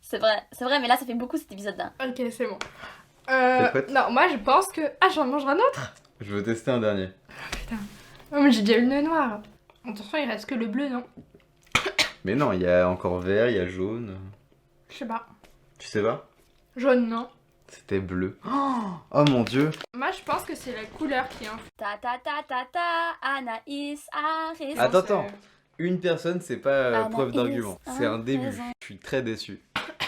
C'est vrai, mais là, ça fait beaucoup cet épisode-là. Ok, c'est bon. T'es prête? Non, moi je pense que... Ah, j'en mangerai un autre. Je veux tester un dernier. Oh, mais j'ai déjà eu le noir. Attention, il reste que le bleu, non? Mais non, il y a encore vert, il y a jaune. Je sais pas. Tu sais pas? Jaune, non? C'était bleu. Oh mon dieu. Moi, je pense que c'est la couleur qui est un... Anaïs a raison. Attends. Une personne, c'est pas Anaïs preuve d'argument. a C'est un début. raison. Je suis très déçu.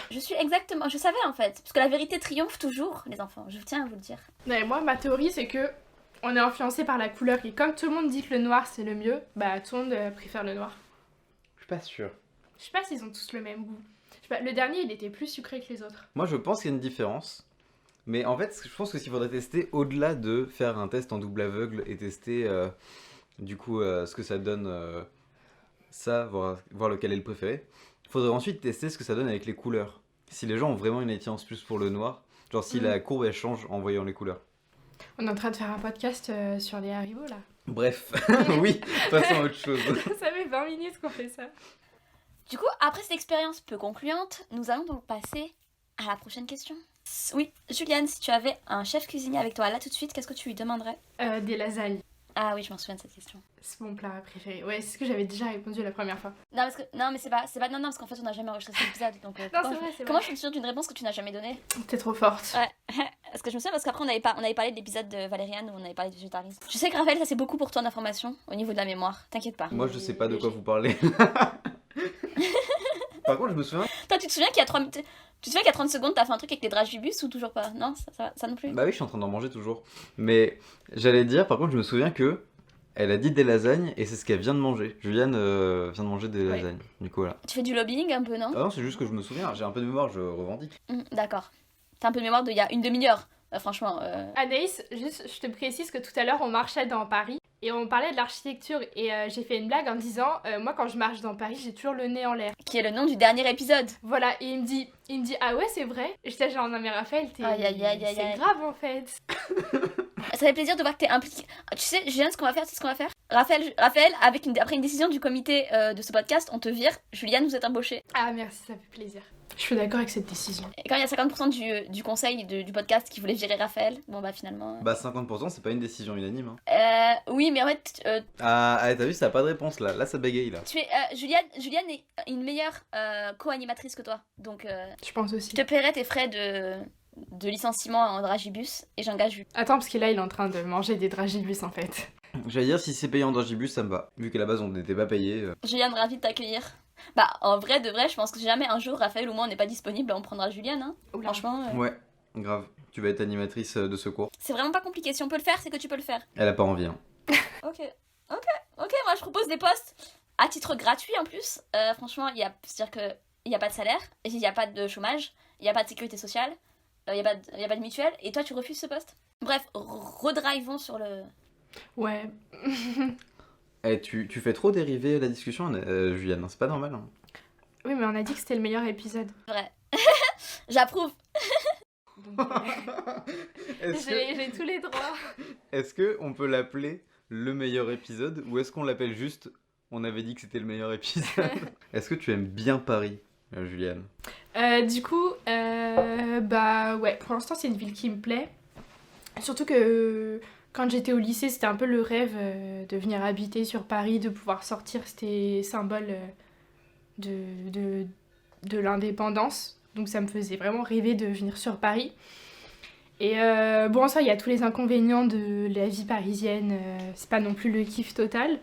Je savais en fait, parce que la vérité triomphe toujours, les enfants, je tiens à vous le dire. Mais moi, ma théorie, c'est que on est influencé par la couleur. Et comme tout le monde dit que le noir, c'est le mieux, bah tout le monde préfère le noir. Je suis pas sûr. Je sais pas s'ils ont tous le même goût. Je sais pas, le dernier, il était plus sucré que les autres. Moi, je pense qu'il y a une différence. Mais en fait, je pense que s'il faudrait tester, au-delà de faire un test en double aveugle et tester du coup ce que ça donne, voir lequel est le préféré, il faudrait ensuite tester ce que ça donne avec les couleurs. Si les gens ont vraiment une attirance plus pour le noir, genre si la courbe elle change en voyant les couleurs. On est en train de faire un podcast sur les Haribo là. Bref, oui, passons à autre chose. Ça fait 20 minutes qu'on fait ça. Du coup, après cette expérience peu concluante, nous allons donc passer à la prochaine question. Oui, Juliane, si tu avais un chef cuisinier avec toi là tout de suite, qu'est-ce que tu lui demanderais? Des lasagnes. Ah oui, je m'en souviens de cette question. C'est mon plat préféré. Ouais, c'est ce que j'avais déjà répondu la première fois. Non, mais c'est pas, non, parce qu'en fait on n'a jamais enregistré cet épisode, donc Non, comment, c'est vrai, c'est comment vrai. je me souviens d'une réponse que tu n'as jamais donnée? T'es trop forte. Ouais, parce que je me souviens parce qu'après on avait parlé de l'épisode de Valériane où on avait parlé de végétarisme. Je sais que Raphaël, ça c'est beaucoup pour toi d'informations au niveau de la mémoire, t'inquiète pas. Moi, je sais pas de quoi vous parlez. Par contre, je me souviens. Toi, tu te souviens qu'il y a 30 secondes, t'as fait un truc avec les dragibus ou toujours pas? Non, ça non plus? Bah oui, je suis en train d'en manger toujours. Mais j'allais dire, par contre, je me souviens que elle a dit des lasagnes et c'est ce qu'elle vient de manger. Juliane vient de manger des lasagnes. Du coup, voilà. Tu fais du lobbying un peu, non? Ah non, c'est juste que je me souviens. J'ai un peu de mémoire, je revendique. D'accord. T'as un peu de mémoire d'il y a une demi-heure. Franchement. Anaïs, juste, je te précise que tout à l'heure on marchait dans Paris et on parlait de l'architecture et j'ai fait une blague en disant moi quand je marche dans Paris j'ai toujours le nez en l'air. Qui est le nom du dernier épisode. Voilà, et il me dit ah ouais c'est vrai. Et j'étais genre non mais Raphaël Aïe, aïe, aïe, aïe, c'est aïe. grave en fait. Ça fait plaisir de voir que t'es impliqué. Tu sais, Juliane, ce qu'on va faire, c'est ce qu'on va faire. Raphaël, après une décision du comité de ce podcast, on te vire. Juliane, vous êtes embauchée. Ah merci, ça fait plaisir. Je suis d'accord avec cette décision. Et quand il y a 50% du conseil du podcast qui voulait virer Raphaël, bon bah finalement. Bah 50%, c'est pas une décision unanime. Oui, mais en fait, Ah, t'as vu, ça a pas de réponse là. Là, ça bégaye là. Juliane est une meilleure co-animatrice que toi. Donc, Je pense aussi. je te paierai tes frais de licenciement en dragibus et j'engage. Attends parce que là il est en train de manger des dragibus en fait. J'allais dire, si c'est payé en dragibus, ça me va. Vu qu'à la base, on n'était pas payé. Juliane, ravie de t'accueillir. Bah, en vrai, de vrai, je pense que si jamais un jour Raphaël ou moi on n'est pas disponible, on prendra Juliane. Hein. Oula. Franchement, Ouais, grave. Tu vas être animatrice de secours. c'est vraiment pas compliqué. Si on peut le faire, c'est que tu peux le faire. Elle a pas envie, hein. Ok, moi je propose des postes à titre gratuit en plus. Franchement, c'est-à-dire qu'il n'y a pas de salaire, il n'y a pas de chômage, il n'y a pas de sécurité sociale, il n'y a pas de mutuelle, et toi tu refuses ce poste. Bref, redrivons sur le... Ouais. Tu fais trop dériver la discussion, Juliane. C'est pas normal, hein. Oui mais on a dit que c'était le meilleur épisode. Vrai. J'approuve. Donc, j'ai tous les droits. Est-ce que on peut l'appeler le meilleur épisode ou est-ce qu'on l'appelle juste on avait dit que c'était le meilleur épisode? Est-ce que tu aimes bien Paris, Juliane? Du coup, bah ouais, pour l'instant c'est une ville qui me plaît. Surtout que quand j'étais au lycée, c'était un peu le rêve de venir habiter sur Paris, de pouvoir sortir, c'était symbole de l'indépendance. Donc ça me faisait vraiment rêver de venir sur Paris. Et bon, ça, il y a tous les inconvénients de la vie parisienne, c'est pas non plus le kiff total.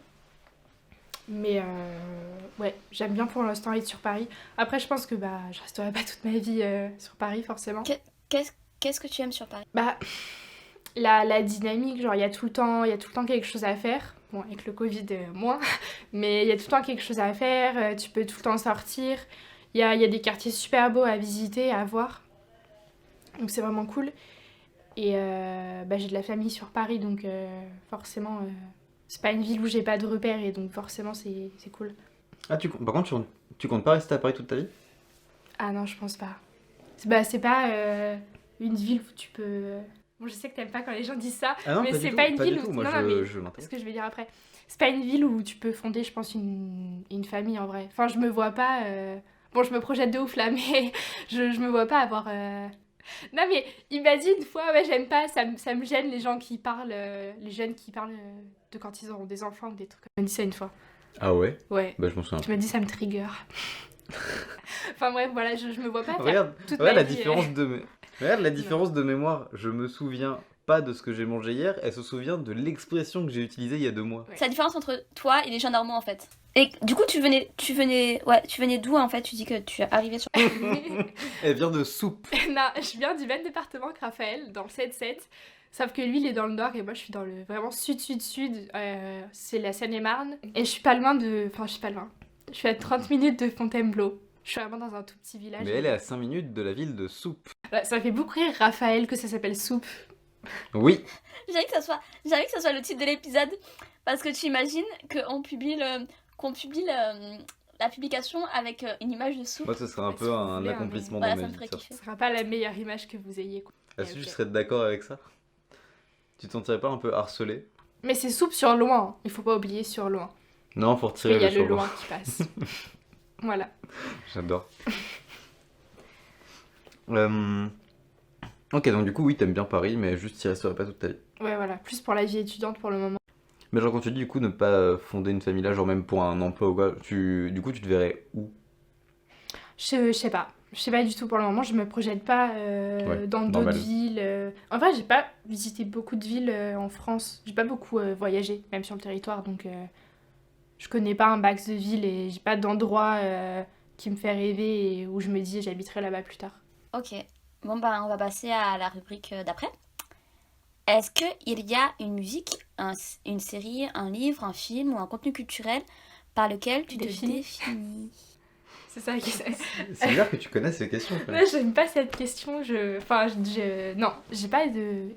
Mais ouais, j'aime bien pour l'instant être sur Paris. Après, je pense que bah, je resterai pas toute ma vie sur Paris, forcément. Qu'est-ce que tu aimes sur Paris? Bah, la dynamique, genre il y a tout le temps quelque chose à faire. Bon, avec le Covid, moins. Mais il y a tout le temps quelque chose à faire, tu peux tout le temps sortir. Il y a des quartiers super beaux à visiter, à voir. Donc c'est vraiment cool. Et bah, j'ai de la famille sur Paris, donc forcément, c'est pas une ville où j'ai pas de repères, et donc forcément c'est cool. Ah, par contre, tu comptes pas rester à Paris toute ta vie? Ah non, je pense pas. C'est pas une ville où tu peux... Bon, je sais que t'aimes pas quand les gens disent ça, Ah non, mais pas c'est du pas tout, une pas ville du où... tout. Moi, non, non, mais je c'est m'intéresse. ce que je vais dire après. C'est pas une ville où tu peux fonder, je pense, une famille en vrai. Enfin, je me vois pas... Bon, je me projette de ouf là, mais je me vois pas avoir... Non, mais il m'a dit une fois, ouais, j'aime pas, ça me gêne les gens qui parlent, les jeunes qui parlent de quand ils auront des enfants ou des trucs. Il m'a dit ça une fois. Ah ouais? Ouais. Bah, je m'en souviens. Tu m'as dit ça me trigger. Enfin bref, voilà, je me vois pas faire Regarde, toute regarde ma la vie, différence regarde la différence de mémoire. Je me souviens pas de ce que j'ai mangé hier, elle se souvient de l'expression que j'ai utilisée il y a 2 mois. Ouais. C'est la différence entre toi et les gens normaux en fait. Et du coup, tu venais d'où en fait? Tu dis que tu es arrivé sur. Elle vient de soupe. Non, je viens du même département que Raphaël, dans le 7-7. Sauf que lui, il est dans le nord et moi, je suis dans le vraiment sud-sud-sud. C'est la Seine-et-Marne. Et je suis pas loin de... Enfin, je suis pas loin. Je suis à 30 minutes de Fontainebleau. Je suis vraiment dans un tout petit village. Mais elle est à 5 minutes de la ville de Soupe. Voilà, ça fait beaucoup rire Raphaël que ça s'appelle Soupe. Oui. J'avais que ça soit le titre de l'épisode parce que tu imagines qu'on publie la publication avec une image de soupe. Moi, ce serait un Si peu vous un voulez, accomplissement Voilà, dans ça ma me ferait vie. ça. kiffer. Ce sera pas la meilleure image que vous ayez. Quoi. Est-ce que Ok. tu serais d'accord avec ça? Tu te sentirais pas un peu harcelé? Mais c'est Soupe sur loin. Il faut pas oublier sur loin. Non, faut Mais retirer il y a le le sur loin qui passe. Voilà. J'adore. Ok, donc du coup, oui, t'aimes bien Paris, mais juste t'y resterais pas toute ta vie. Ouais, voilà. Plus pour la vie étudiante pour le moment. Mais genre, quand tu dis du coup ne pas fonder une famille là, genre même pour un emploi ou quoi, du coup, tu te verrais où? Je sais pas. Je sais pas du tout pour le moment. Je me projette pas dans d'autres normal. villes. En vrai, j'ai pas visité beaucoup de villes en France. J'ai pas beaucoup voyagé, même sur le territoire. Donc, je connais pas un max de villes et j'ai pas d'endroit qui me fait rêver et où je me dis j'habiterai là-bas plus tard. Ok. Bon bah on va passer à la rubrique d'après. Est-ce qu'il y a une musique, une série, un livre, un film ou un contenu culturel par lequel tu te Définis. définis? C'est ça qui C'est bizarre que tu connaisses ces questions. quand même. Là, j'aime pas cette question. Non, j'ai pas de.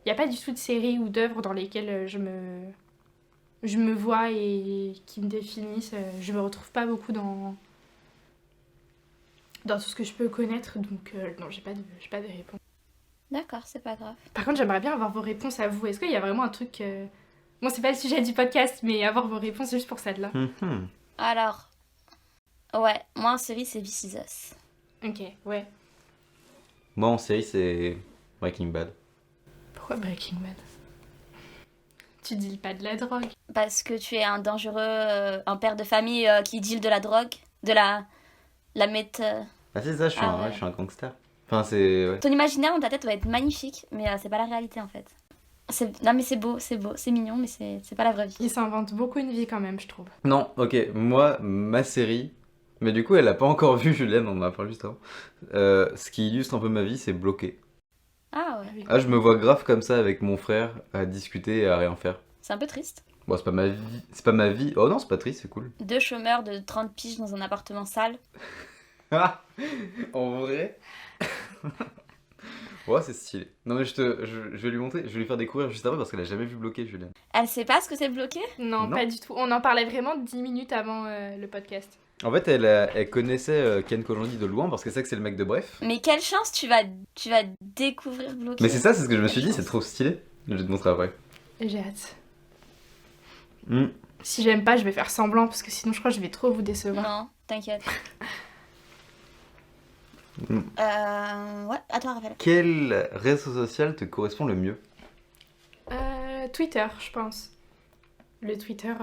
Y a pas du tout de série ou d'œuvre dans lesquelles je me vois et qui me définissent. Je me retrouve pas beaucoup dans tout ce que je peux connaître, donc non, j'ai pas de réponse. D'accord, c'est pas grave. Par contre, j'aimerais bien avoir vos réponses à vous. Est-ce qu'il y a vraiment un truc. Bon, c'est pas le sujet du podcast, mais avoir vos réponses juste pour celle-là. Mhm. Alors, ouais, moi en série c'est This Is Us. Ok, ouais. Moi en série, c'est Breaking Bad. Pourquoi Breaking Bad? Tu deals pas de la drogue? Parce que tu es un dangereux, un père de famille qui deal de la drogue, de la meth. Ah, c'est ça, je suis, Ah un, ouais. je suis un gangster. Enfin, c'est. Ouais. Ton imaginaire dans ta tête va être magnifique, mais c'est pas la réalité en fait. Non mais c'est beau, c'est mignon, mais c'est pas la vraie vie. Il s'invente beaucoup une vie quand même, je trouve. Non, ok, moi, ma série. Mais du coup, elle a pas encore vu, Julienne, on en a parlé juste avant. Ce qui illustre un peu ma vie, c'est Bloqué. Ah ouais, Ah, je me vois grave comme ça avec mon frère, à discuter et à rien faire. c'est un peu triste. Bon, c'est pas ma vie. C'est pas ma vie. Oh non, c'est pas triste, c'est cool. 2 chômeurs de 30 piges dans un appartement sale. Ah, en vrai. Ouais, c'est stylé. Non, mais je vais lui montrer, je vais lui faire découvrir juste après parce qu'elle a jamais vu Bloqué, Julienne. Elle sait pas ce que c'est bloqué? Non, Non. pas du tout. On en parlait vraiment 10 minutes avant le podcast. En fait, elle connaissait Ken Kojandi de loin parce qu'elle sait que c'est le mec de Bref. Mais quelle chance tu vas découvrir bloqué. Mais c'est ça, c'est ce que je me suis dit, c'est trop stylé. Je vais te montrer après. J'ai hâte. Hmm. Si j'aime pas, je vais faire semblant parce que sinon je crois que je vais trop vous décevoir. Non, t'inquiète. Mm. Ouais, à toi Raphaël. Quel réseau social te correspond le mieux? Twitter, je pense. Le Twitter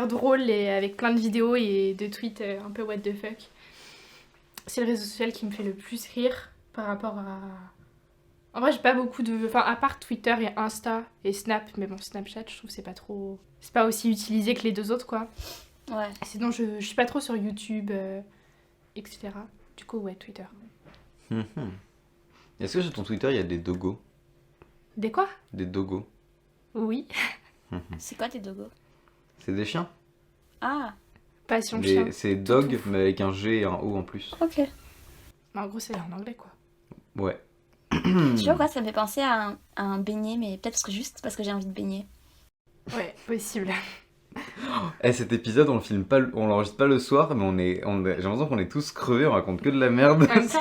drôle et avec plein de vidéos et de tweets un peu what the fuck. C'est le réseau social qui me fait le plus rire par rapport à... En vrai, j'ai pas beaucoup de... Enfin, à part Twitter et Insta et Snap, mais bon, Snapchat, je trouve que c'est pas trop... C'est pas aussi utilisé que les deux autres, quoi. Ouais. Sinon, je suis pas trop sur YouTube, etc. Du coup, ouais, Twitter. Mhm. Est-ce que sur ton Twitter, il y a des dogos? Des quoi? Des dogos. Oui. C'est quoi tes dogos? C'est des chiens. Ah, Passion chien. C'est dog, Toutou. mais avec un G et un O en plus. ok. Mais en gros, c'est en anglais, quoi. Ouais. Tu vois quoi, ça me fait penser à un beignet, mais peut-être juste parce que j'ai envie de baigner. Ouais, possible. Eh, cet épisode, on le filme pas, on l'enregistre pas le soir, mais j'ai l'impression qu'on est tous crevés, on raconte que de la merde. En même temps,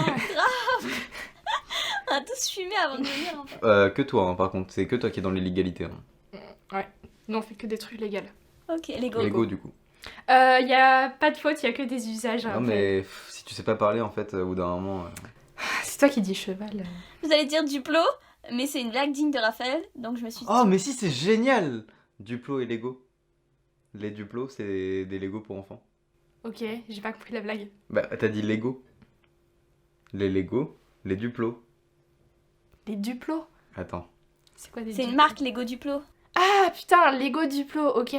On a tous tous fumé avant de venir en fait. Que toi, hein, par contre, c'est que toi qui es dans l'illégalité. Hein. Ouais. Non, on fait que des trucs légaux. Ok, Lego. Lego, du coup. Il y a pas de faute, il y a que des usages. Non, en fait. mais si tu sais pas parler, en fait, au bout d'un moment. C'est toi qui dis cheval. Vous allez dire Duplo, mais c'est une blague digne de Raphaël, donc je me suis dit... Oh, mais si, c'est génial! Duplo et Lego. Les Duplo, c'est des Lego pour enfants. Ok, j'ai pas compris la blague. Bah, t'as dit Lego. Les Lego, les Duplo. Les Duplo? Attends, C'est quoi des C'est une Duplo? marque Lego Duplo. Ah putain, Lego Duplo. Ok.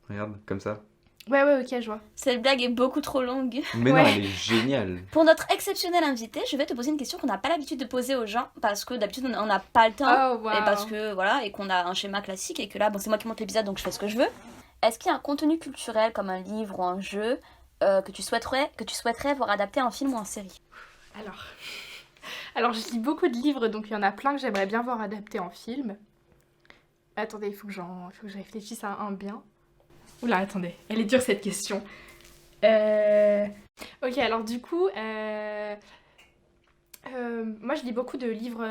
regarde, comme ça. Ouais, ok, je vois. Cette blague est beaucoup trop longue. Mais non, Ouais. elle est géniale. Pour notre exceptionnel invité, je vais te poser une question qu'on n'a pas l'habitude de poser aux gens, parce que d'habitude on n'a pas le temps, Oh, wow. et parce que voilà, et qu'on a un schéma classique, et que là, bon, c'est moi qui monte l'épisode, donc je fais ce que je veux. Est-ce qu'il y a un contenu culturel comme un livre ou un jeu que tu souhaiterais voir adapté en film ou en série? Alors, je lis beaucoup de livres, donc il y en a plein que j'aimerais bien voir adaptés en film. Attendez, il faut que je réfléchisse à un bien. Oula, attendez, elle est dure cette question. Ok, alors du coup, moi je lis beaucoup de livres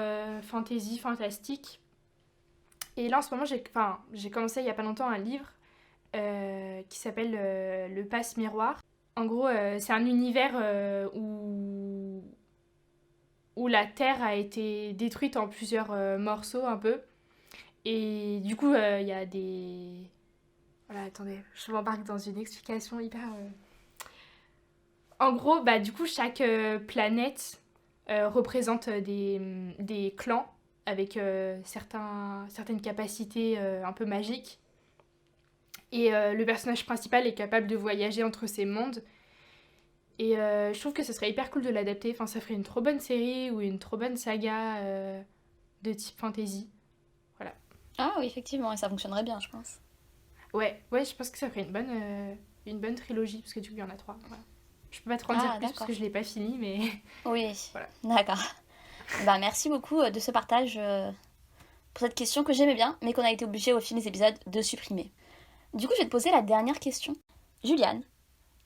fantasy, fantastiques. Et là en ce moment, j'ai commencé il y a pas longtemps un livre qui s'appelle Le Passe Miroir. En gros, c'est un univers où la Terre a été détruite en plusieurs morceaux un peu. Et du coup, il y a des... Voilà, attendez, je m'embarque dans une explication hyper... En gros, bah du coup, chaque planète représente des clans avec certaines capacités un peu magiques. Et le personnage principal est capable de voyager entre ces mondes. Et je trouve que ce serait hyper cool de l'adapter. Enfin, ça ferait une trop bonne série ou une trop bonne saga de type fantasy. Voilà. Ah oui, effectivement, et ça fonctionnerait bien, je pense. Ouais, je pense que ça ferait une bonne trilogie, parce que du coup, il y en a 3. Voilà. Je peux pas trop en dire plus parce d'accord. que je l'ai pas fini, mais... Oui, Voilà. D'accord. Bah, merci beaucoup de ce partage pour cette question que j'aimais bien, mais qu'on a été obligé au fil des épisodes de supprimer. Du coup, je vais te poser la dernière question. Juliane,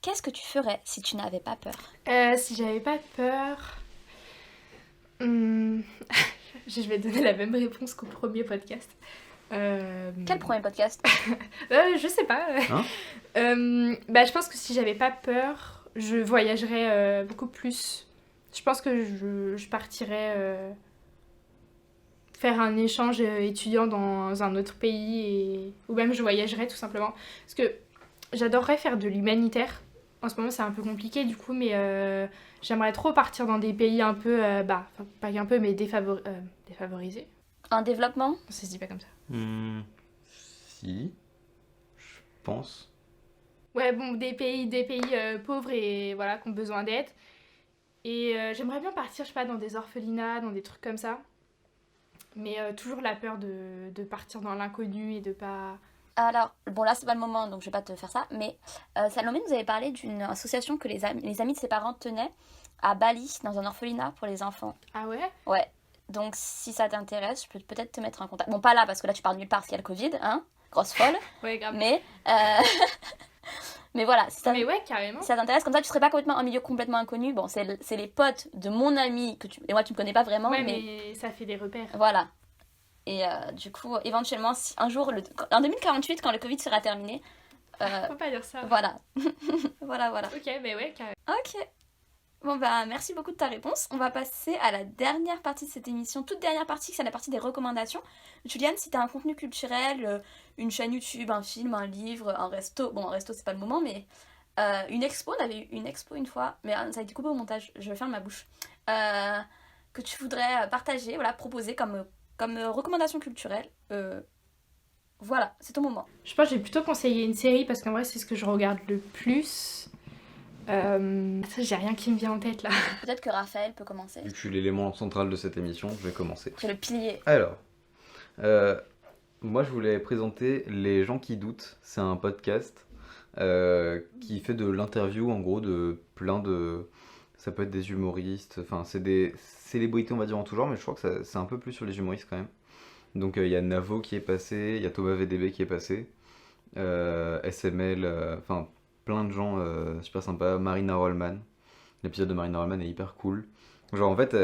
qu'est-ce que tu ferais si tu n'avais pas peur? Si j'avais pas peur... je vais donner la même réponse qu'au premier podcast. Quel premier podcast? Je sais pas. Hein Je pense que si j'avais pas peur, je voyagerais beaucoup plus. Je pense que je partirais faire un échange étudiant dans un autre pays ou même je voyagerais tout simplement. Parce que j'adorerais faire de l'humanitaire. En ce moment c'est un peu compliqué du coup, mais j'aimerais trop partir dans des pays un peu, pas un peu, mais défavorisés. Un développement? Ça se dit pas comme ça. Si, je pense. Ouais, bon, des pays pauvres et voilà, qui ont besoin d'aide. Et j'aimerais bien partir, je sais pas, dans des orphelinats, dans des trucs comme ça. Mais toujours la peur de partir dans l'inconnu et de pas... Alors, bon là c'est pas le moment, donc je vais pas te faire ça, mais Salomé nous avait parlé d'une association que les amis de ses parents tenaient à Bali, dans un orphelinat pour les enfants. Ah ouais? Ouais, donc si ça t'intéresse, je peux peut-être te mettre en contact. Bon, pas là, parce que là tu pars nulle part parce qu'il y a le Covid, hein, grosse folle, Ouais, grave. mais... Mais voilà, si ça, Mais ouais, carrément. si ça t'intéresse, comme ça tu serais pas complètement un milieu complètement inconnu. Bon, c'est les potes de mon ami, et moi tu me connais pas vraiment, Ouais, mais mais ça fait des repères. voilà. Et du coup, éventuellement, si un jour, en 2048, quand le Covid sera terminé, Faut pas dire ça. voilà. voilà. Ok, mais ouais, carrément. Ok. Bon bah merci beaucoup de ta réponse. On va passer à la dernière partie de cette émission, toute dernière partie, c'est la partie des recommandations. Juliane, si t'as un contenu culturel, une chaîne YouTube, un film, un livre, un resto, bon un resto c'est pas le moment, mais une expo, on avait eu une expo une fois, mais ça a été coupé au montage, je vais faire ma bouche, que tu voudrais partager, voilà, proposer comme recommandation culturelle. Voilà, c'est ton moment. Je pense que j'ai plutôt conseillé une série parce qu'en vrai, c'est ce que je regarde le plus. J'ai rien qui me vient en tête là. Peut-être que Raphaël peut commencer. Vu que je suis l'élément central de cette émission, je vais commencer. C'est le pilier. Alors, moi je voulais présenter Les gens qui doutent. C'est un podcast qui fait de l'interview en gros de plein de... Ça peut être des humoristes, enfin c'est des célébrités on va dire en tout genre, mais je crois que c'est un peu plus sur les humoristes quand même. Donc il y a Navo qui est passé, il y a Thomas VDB qui est passé, SML, enfin plein de gens super sympas, Marina Rollman. L'épisode de Marina Rollman est hyper cool. Genre en fait,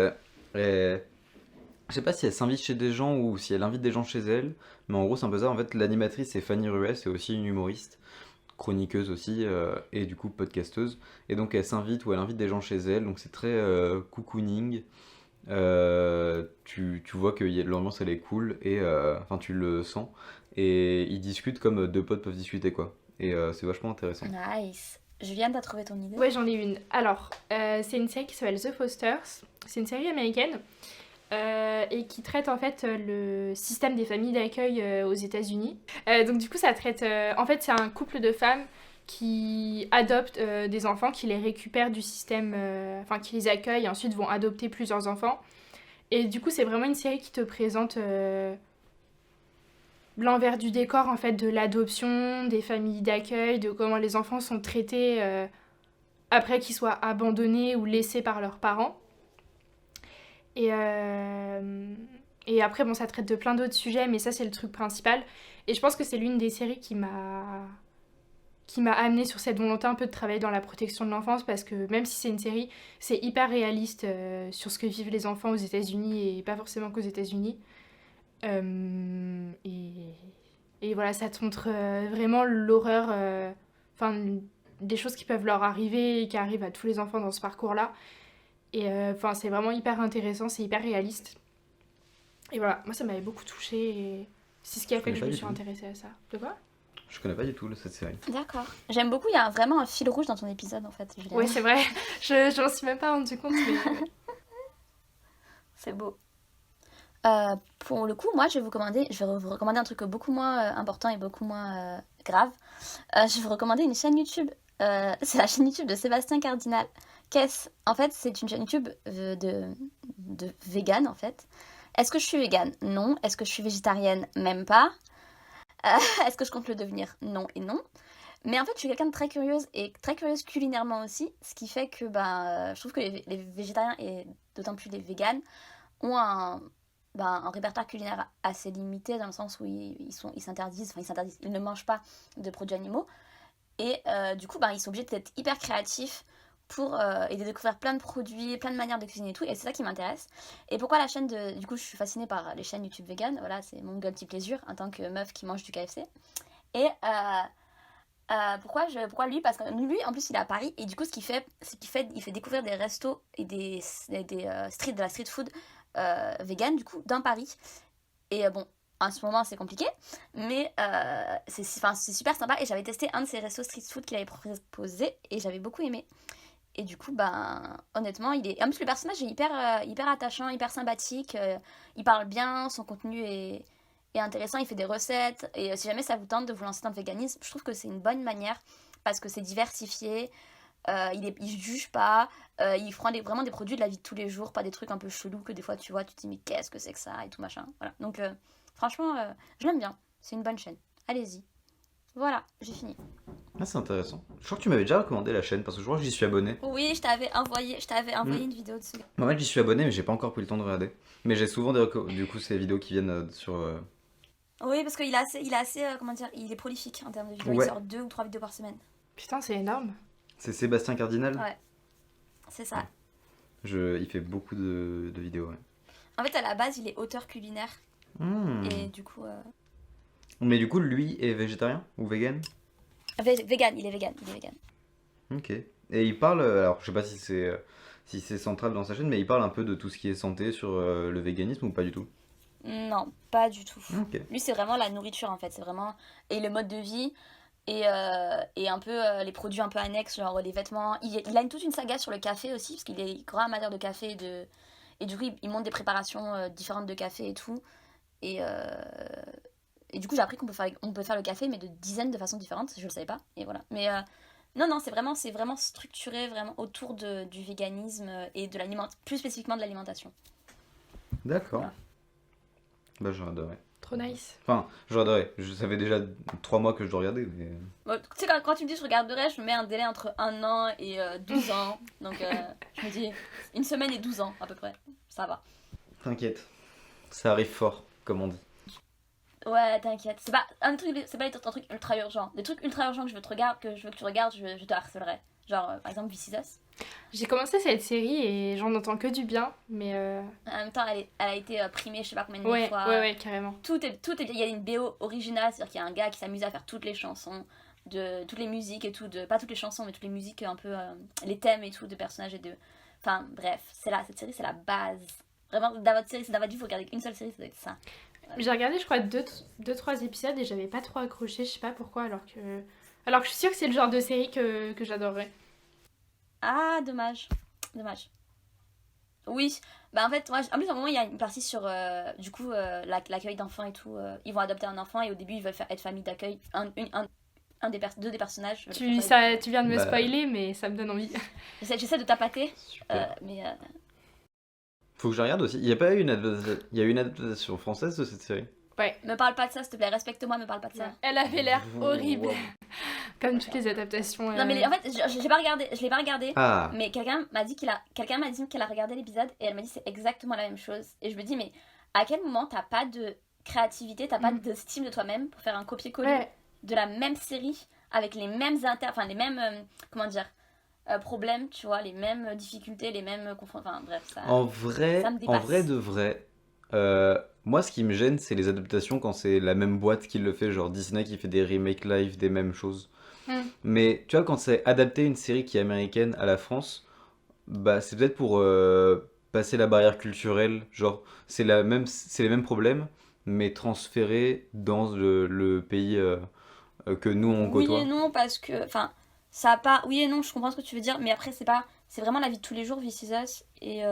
Je sais pas si elle s'invite chez des gens ou si elle invite des gens chez elle, mais en gros c'est un peu ça. En fait, l'animatrice c'est Fanny Ruet, c'est aussi une humoriste, chroniqueuse aussi, et du coup podcasteuse. Et donc elle s'invite ou elle invite des gens chez elle, donc c'est très cocooning. Tu vois que l'ambiance elle est cool, et enfin tu le sens. Et ils discutent comme deux potes peuvent discuter, quoi. Et c'est vachement intéressant. Nice. Juliane, t'as trouvé ton idée? Ouais, j'en ai une. Alors, c'est une série qui s'appelle The Fosters. C'est une série américaine et qui traite en fait le système des familles d'accueil aux États-Unis. Donc du coup, ça traite... en fait, c'est un couple de femmes qui adoptent des enfants, qui les récupèrent du système... Enfin, qui les accueillent et ensuite vont adopter plusieurs enfants. Et du coup, c'est vraiment une série qui te présente l'envers du décor en fait de l'adoption, des familles d'accueil, de comment les enfants sont traités après qu'ils soient abandonnés ou laissés par leurs parents. Et après, bon, ça traite de plein d'autres sujets, mais ça, c'est le truc principal. Et je pense que c'est l'une des séries qui m'a amenée sur cette volonté un peu de travailler dans la protection de l'enfance, parce que même si c'est une série, c'est hyper réaliste sur ce que vivent les enfants aux États-Unis et pas forcément qu'aux États-Unis. Et voilà, ça te montre vraiment l'horreur, enfin, des choses qui peuvent leur arriver et qui arrivent à tous les enfants dans ce parcours-là. Et enfin, c'est vraiment hyper intéressant, c'est hyper réaliste. Et voilà, moi ça m'avait beaucoup touchée et c'est ce qui a fait que je me suis intéressée à ça. De quoi ? Je connais pas du tout cette série. D'accord. J'aime beaucoup, il y a vraiment un fil rouge dans ton épisode en fait, Juliane. Ouais, c'est vrai, je m'en suis même pas rendu compte, mais... C'est beau. Pour le coup, moi, je vais vous recommander un truc beaucoup moins important et beaucoup moins grave. Je vais vous recommander une chaîne YouTube. C'est la chaîne YouTube de Sébastien Cardinal. En fait, c'est une chaîne YouTube de vegan, en fait. Est-ce que je suis végane ? Non. Est-ce que je suis végétarienne ? Même pas. Est-ce que je compte le devenir ? Non et non. Mais en fait, je suis quelqu'un de très curieuse et très curieuse culinairement aussi, ce qui fait que je trouve que les végétariens et d'autant plus les véganes ont un répertoire culinaire assez limité dans le sens où ils ne mangent pas de produits animaux et du coup ils sont obligés d'être hyper créatifs pour et de découvrir plein de produits, plein de manières de cuisiner et tout, et c'est ça qui m'intéresse. Et pourquoi la chaîne du coup je suis fascinée par les chaînes YouTube vegan, voilà, c'est mon guilty pleasure en tant que meuf qui mange du KFC. Et pourquoi lui ? Parce que lui en plus il est à Paris et du coup ce qu'il fait, c'est qu'il fait découvrir des restos et de la street food vegan du coup dans Paris. Et bon, en ce moment c'est compliqué, mais c'est super sympa. Et j'avais testé un de ces restos street food qu'il avait proposé et j'avais beaucoup aimé. Et du coup honnêtement en plus le personnage est hyper attachant, hyper sympathique, il parle bien, son contenu est intéressant, il fait des recettes. Et si jamais ça vous tente de vous lancer dans le véganisme, je trouve que c'est une bonne manière parce que c'est diversifié. Il juge pas, il prend vraiment des produits de la vie de tous les jours, pas des trucs un peu chelous que des fois tu vois, tu te dis mais qu'est-ce que c'est que ça et tout machin. Voilà. Donc franchement, je l'aime bien, c'est une bonne chaîne. Allez-y. Voilà, j'ai fini. Ah, c'est intéressant. Je crois que tu m'avais déjà recommandé la chaîne parce que je crois que j'y suis abonné. Oui, je t'avais envoyé une vidéo dessus. En fait, j'y suis abonné, mais j'ai pas encore pris le temps de regarder. Mais j'ai souvent du coup ces vidéos qui viennent sur. Oui, parce qu'il est assez comment dire, il est prolifique en termes de vidéos. Ouais. Il sort 2 ou 3 vidéos par semaine. Putain, c'est énorme. C'est Sébastien Cardinal. Ouais, c'est ça. Il fait beaucoup de vidéos. Ouais. En fait, à la base, il est auteur culinaire. Et du coup... Mais du coup, lui est végétarien ou vegan ? Vegan, il est vegan. Ok. Et il parle, alors je sais pas si c'est central dans sa chaîne, mais il parle un peu de tout ce qui est santé sur le véganisme ou pas du tout ? Non, pas du tout. Ok. Lui, c'est vraiment la nourriture en fait. C'est vraiment... Et le mode de vie et un peu les produits un peu annexes, genre les vêtements. Il a toute une saga sur le café aussi, parce qu'il est grand amateur de café. Et du coup, il montre des préparations différentes de café et tout. Et du coup, j'ai appris qu'on peut faire le café, mais de dizaines de façons différentes. Je le savais pas. Et voilà. Mais non, c'est vraiment structuré vraiment autour du véganisme et plus spécifiquement de l'alimentation. D'accord. Voilà. Bah, j'aurais adoré. Trop nice. Enfin, j'aurais adoré. Ça fait déjà 3 mois que je dois regarder, mais. Bon, tu sais, quand tu me dis je regarderai, je me mets un délai entre 1 an et 12 ans. Donc, je me dis 1 semaine et 12 ans à peu près. Ça va. T'inquiète. Ça arrive fort, comme on dit. Ouais, t'inquiète. C'est pas un truc ultra urgent. Des trucs ultra urgents que je veux que tu regardes, je te harcèlerai. Genre, par exemple, This Is Us. J'ai commencé cette série et j'en entends que du bien, mais En même temps, elle a été primée je sais pas combien de ouais, fois. ouais, carrément. Il y a une BO originale, c'est-à-dire qu'il y a un gars qui s'amuse à faire toutes les chansons, toutes les musiques et tout, pas toutes les chansons, mais toutes les musiques un peu, les thèmes et tout, de personnages et de... Enfin, bref, cette série, c'est la base. Vraiment, dans votre vie, il faut regarder une seule série, ça doit être ça. J'ai regardé, je crois, 2-3 épisodes et j'avais pas trop accroché, je sais pas pourquoi, alors que je suis sûre que c'est le genre de série que j'adorerais. Ah, dommage. Oui, bah en fait, moi, en plus, à un moment, il y a une partie sur, l'accueil d'enfants et tout. Ils vont adopter un enfant et au début, ils veulent être famille d'accueil. Deux des personnages. Tu viens de me spoiler, mais ça me donne envie. J'essaie de tapater, Super. mais... Faut que je regarde aussi. Il y a pas eu il y a eu une adaptation française de cette série? Me parle pas de ça, s'il te plaît, respecte-moi, me parle pas de ça. Elle avait l'air horrible. Comme toutes les adaptations. Non, mais en fait, je l'ai pas regardé. Ah, Mais quelqu'un m'a dit qu'elle a regardé l'épisode et elle m'a dit c'est exactement la même chose. Et je me dis, mais à quel moment t'as pas de créativité, t'as pas d'estime de toi-même pour faire un copier-coller de la même série avec les mêmes les mêmes, problèmes, tu vois, les mêmes difficultés, les mêmes enfin bref, ça... en vrai, ça me dépasse. de vrai, moi ce qui me gêne, c'est les adaptations quand c'est la même boîte qui le fait, genre Disney qui fait des remakes live des mêmes choses. Mais tu vois, quand c'est adapter une série qui est américaine à la France, bah c'est peut-être pour passer la barrière culturelle, genre c'est les mêmes problèmes, mais transférés dans le pays que nous on côtoie. Oui et non, parce que... Enfin, ça a pas... Oui et non, je comprends ce que tu veux dire, mais après, c'est vraiment la vie de tous les jours, This Is Us, et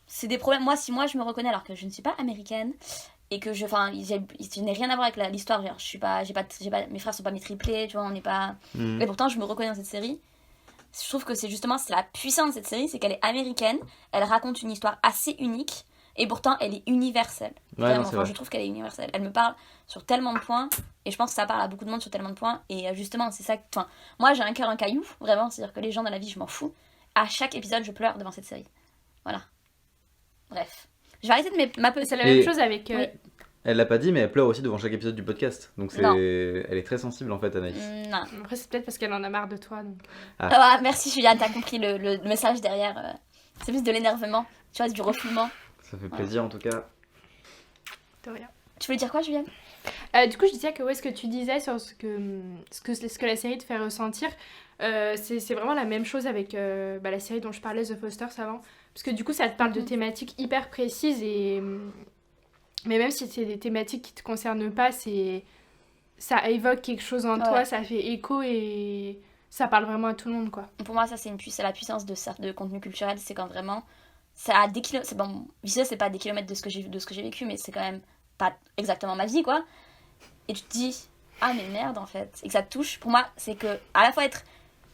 c'est des problèmes. Moi, si je me reconnais alors que je ne suis pas américaine, et que je n'ai rien à voir avec l'histoire, genre, mes frères sont pas mes triplés, tu vois, on n'est pas... Et pourtant, je me reconnais dans cette série. Je trouve que c'est la puissance de cette série, c'est qu'elle est américaine, elle raconte une histoire assez unique, et pourtant, elle est universelle. Ouais, Vraiment, non, c'est vrai. je trouve qu'elle est universelle. Elle me parle sur tellement de points, et je pense que ça parle à beaucoup de monde sur tellement de points, et justement, c'est ça... Enfin, moi, j'ai un cœur, un caillou, vraiment, c'est-à-dire que les gens dans la vie, je m'en fous. À chaque épisode, je pleure devant cette série. Voilà. Bref. Je vais arrêter de m'appeler... C'est la même chose avec... Oui. Elle l'a pas dit, mais elle pleure aussi devant chaque épisode du podcast. Donc Non. elle est très sensible en fait, Anaïs. Non. Après, c'est peut-être parce qu'elle en a marre de toi. Donc... Ah, merci Juliane, t'as compris le message derrière. C'est plus de l'énervement, tu vois, c'est du refoulement. Ça fait plaisir en tout cas. De rien. Tu voulais dire quoi, Juliane? Du coup, je disais que ce que tu disais sur ce que la série te fait ressentir, c'est vraiment la même chose avec la série dont je parlais, The Fosters, avant. Parce que du coup, ça te parle de thématiques hyper précises mais même si c'est des thématiques qui te concernent pas, ça évoque quelque chose en toi, ça fait écho et ça parle vraiment à tout le monde, quoi. Pour moi, ça, c'est la puissance de contenu culturel, c'est quand vraiment... Ça a des kilomètres... Bon, c'est pas des kilomètres de ce que j'ai vécu, mais c'est quand même pas exactement ma vie, quoi. Et tu te dis, ah mais merde, en fait. Et que ça te touche. Pour moi, c'est que à la fois être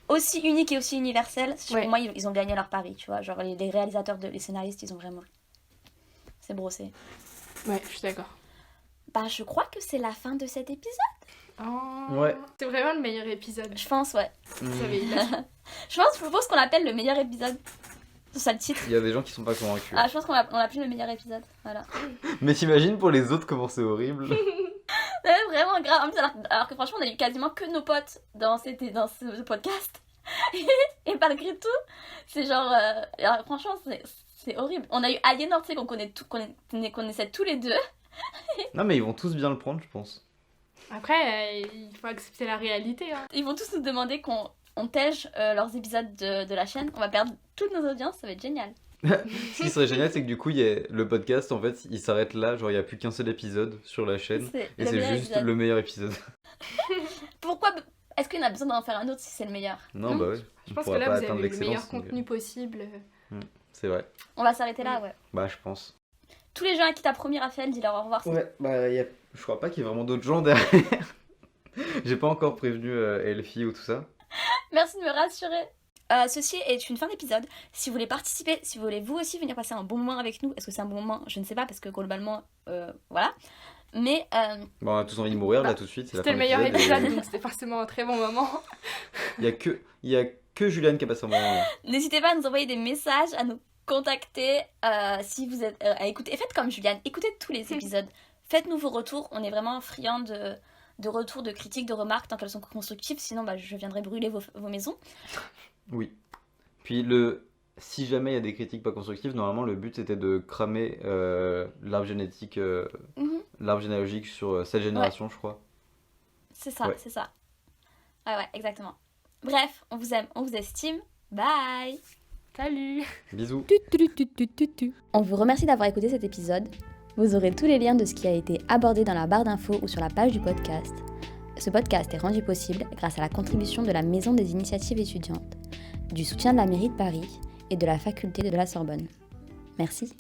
aussi unique et aussi universel, pour moi, ils ont gagné leur pari, tu vois. Genre, les réalisateurs, les scénaristes, ils ont vraiment... C'est brossé. Ouais, je suis d'accord. Bah, je crois que c'est la fin de cet épisode. Oh, Ouais. C'est vraiment le meilleur épisode. Je pense, ouais. Je propose qu'on l'appelle le meilleur épisode. C'est ça le titre. Il y a des gens qui sont pas convaincus. Ah, je pense qu'on l'appelle le meilleur épisode. Voilà. Mais t'imagines pour les autres comment c'est horrible. C'est vraiment grave. En plus, alors que franchement, on a eu quasiment que nos potes dans ce podcast. Et malgré tout, c'est genre... alors, franchement, c'est horrible. On a eu Aliénor, tu sais, qu'on connaissait tous les deux. Non mais ils vont tous bien le prendre, je pense. Après, il faut accepter la réalité. Hein. Ils vont tous nous demander qu'on tège leurs épisodes de la chaîne. On va perdre toutes nos audiences, ça va être génial. Ce qui serait génial, c'est que du coup, le podcast, en fait, il s'arrête là. Genre, il n'y a plus qu'un seul épisode sur la chaîne. Et c'est juste le meilleur épisode. Pourquoi est-ce qu'il y en a besoin d'en faire un autre si c'est le meilleur? Non, bah ouais. Je pense que là, vous avez le meilleur contenu possible. C'est vrai. On va s'arrêter là, ouais. Bah, je pense. Tous les gens à qui t'as promis, Raphaël, dis-leur au revoir. Ouais, bah, je crois pas qu'il y ait vraiment d'autres gens derrière. J'ai pas encore prévenu Elfie ou tout ça. Merci de me rassurer. Ceci est une fin d'épisode. Si vous voulez participer, si vous voulez vous aussi venir passer un bon moment avec nous, est-ce que c'est un bon moment? Je ne sais pas, parce que globalement, voilà. Mais... Bon, on a tous envie de mourir là tout de suite. C'était le meilleur épisode, donc c'était forcément un très bon moment. Il y a que Juliane qui a passé un bon moment. N'hésitez pas à nous envoyer des messages, à nous contacter si vous êtes à écouter. Et faites comme Juliane, écoutez tous les épisodes. Faites-nous vos retours. On est vraiment friands de retours, de critiques, de remarques, tant qu'elles sont constructives, sinon je viendrai brûler vos maisons. Oui. Puis si jamais il y a des critiques pas constructives, normalement le but c'était de cramer l'arbre génétique, l'arbre généalogique sur cette génération, je crois. C'est ça, Ouais. c'est ça. Ouais, exactement. Bref, on vous aime, on vous estime. Bye! Salut! Bisous. On vous remercie d'avoir écouté cet épisode. Vous aurez tous les liens de ce qui a été abordé dans la barre d'infos ou sur la page du podcast. Ce podcast est rendu possible grâce à la contribution de la Maison des Initiatives Étudiantes, du soutien de la mairie de Paris et de la faculté de la Sorbonne. Merci.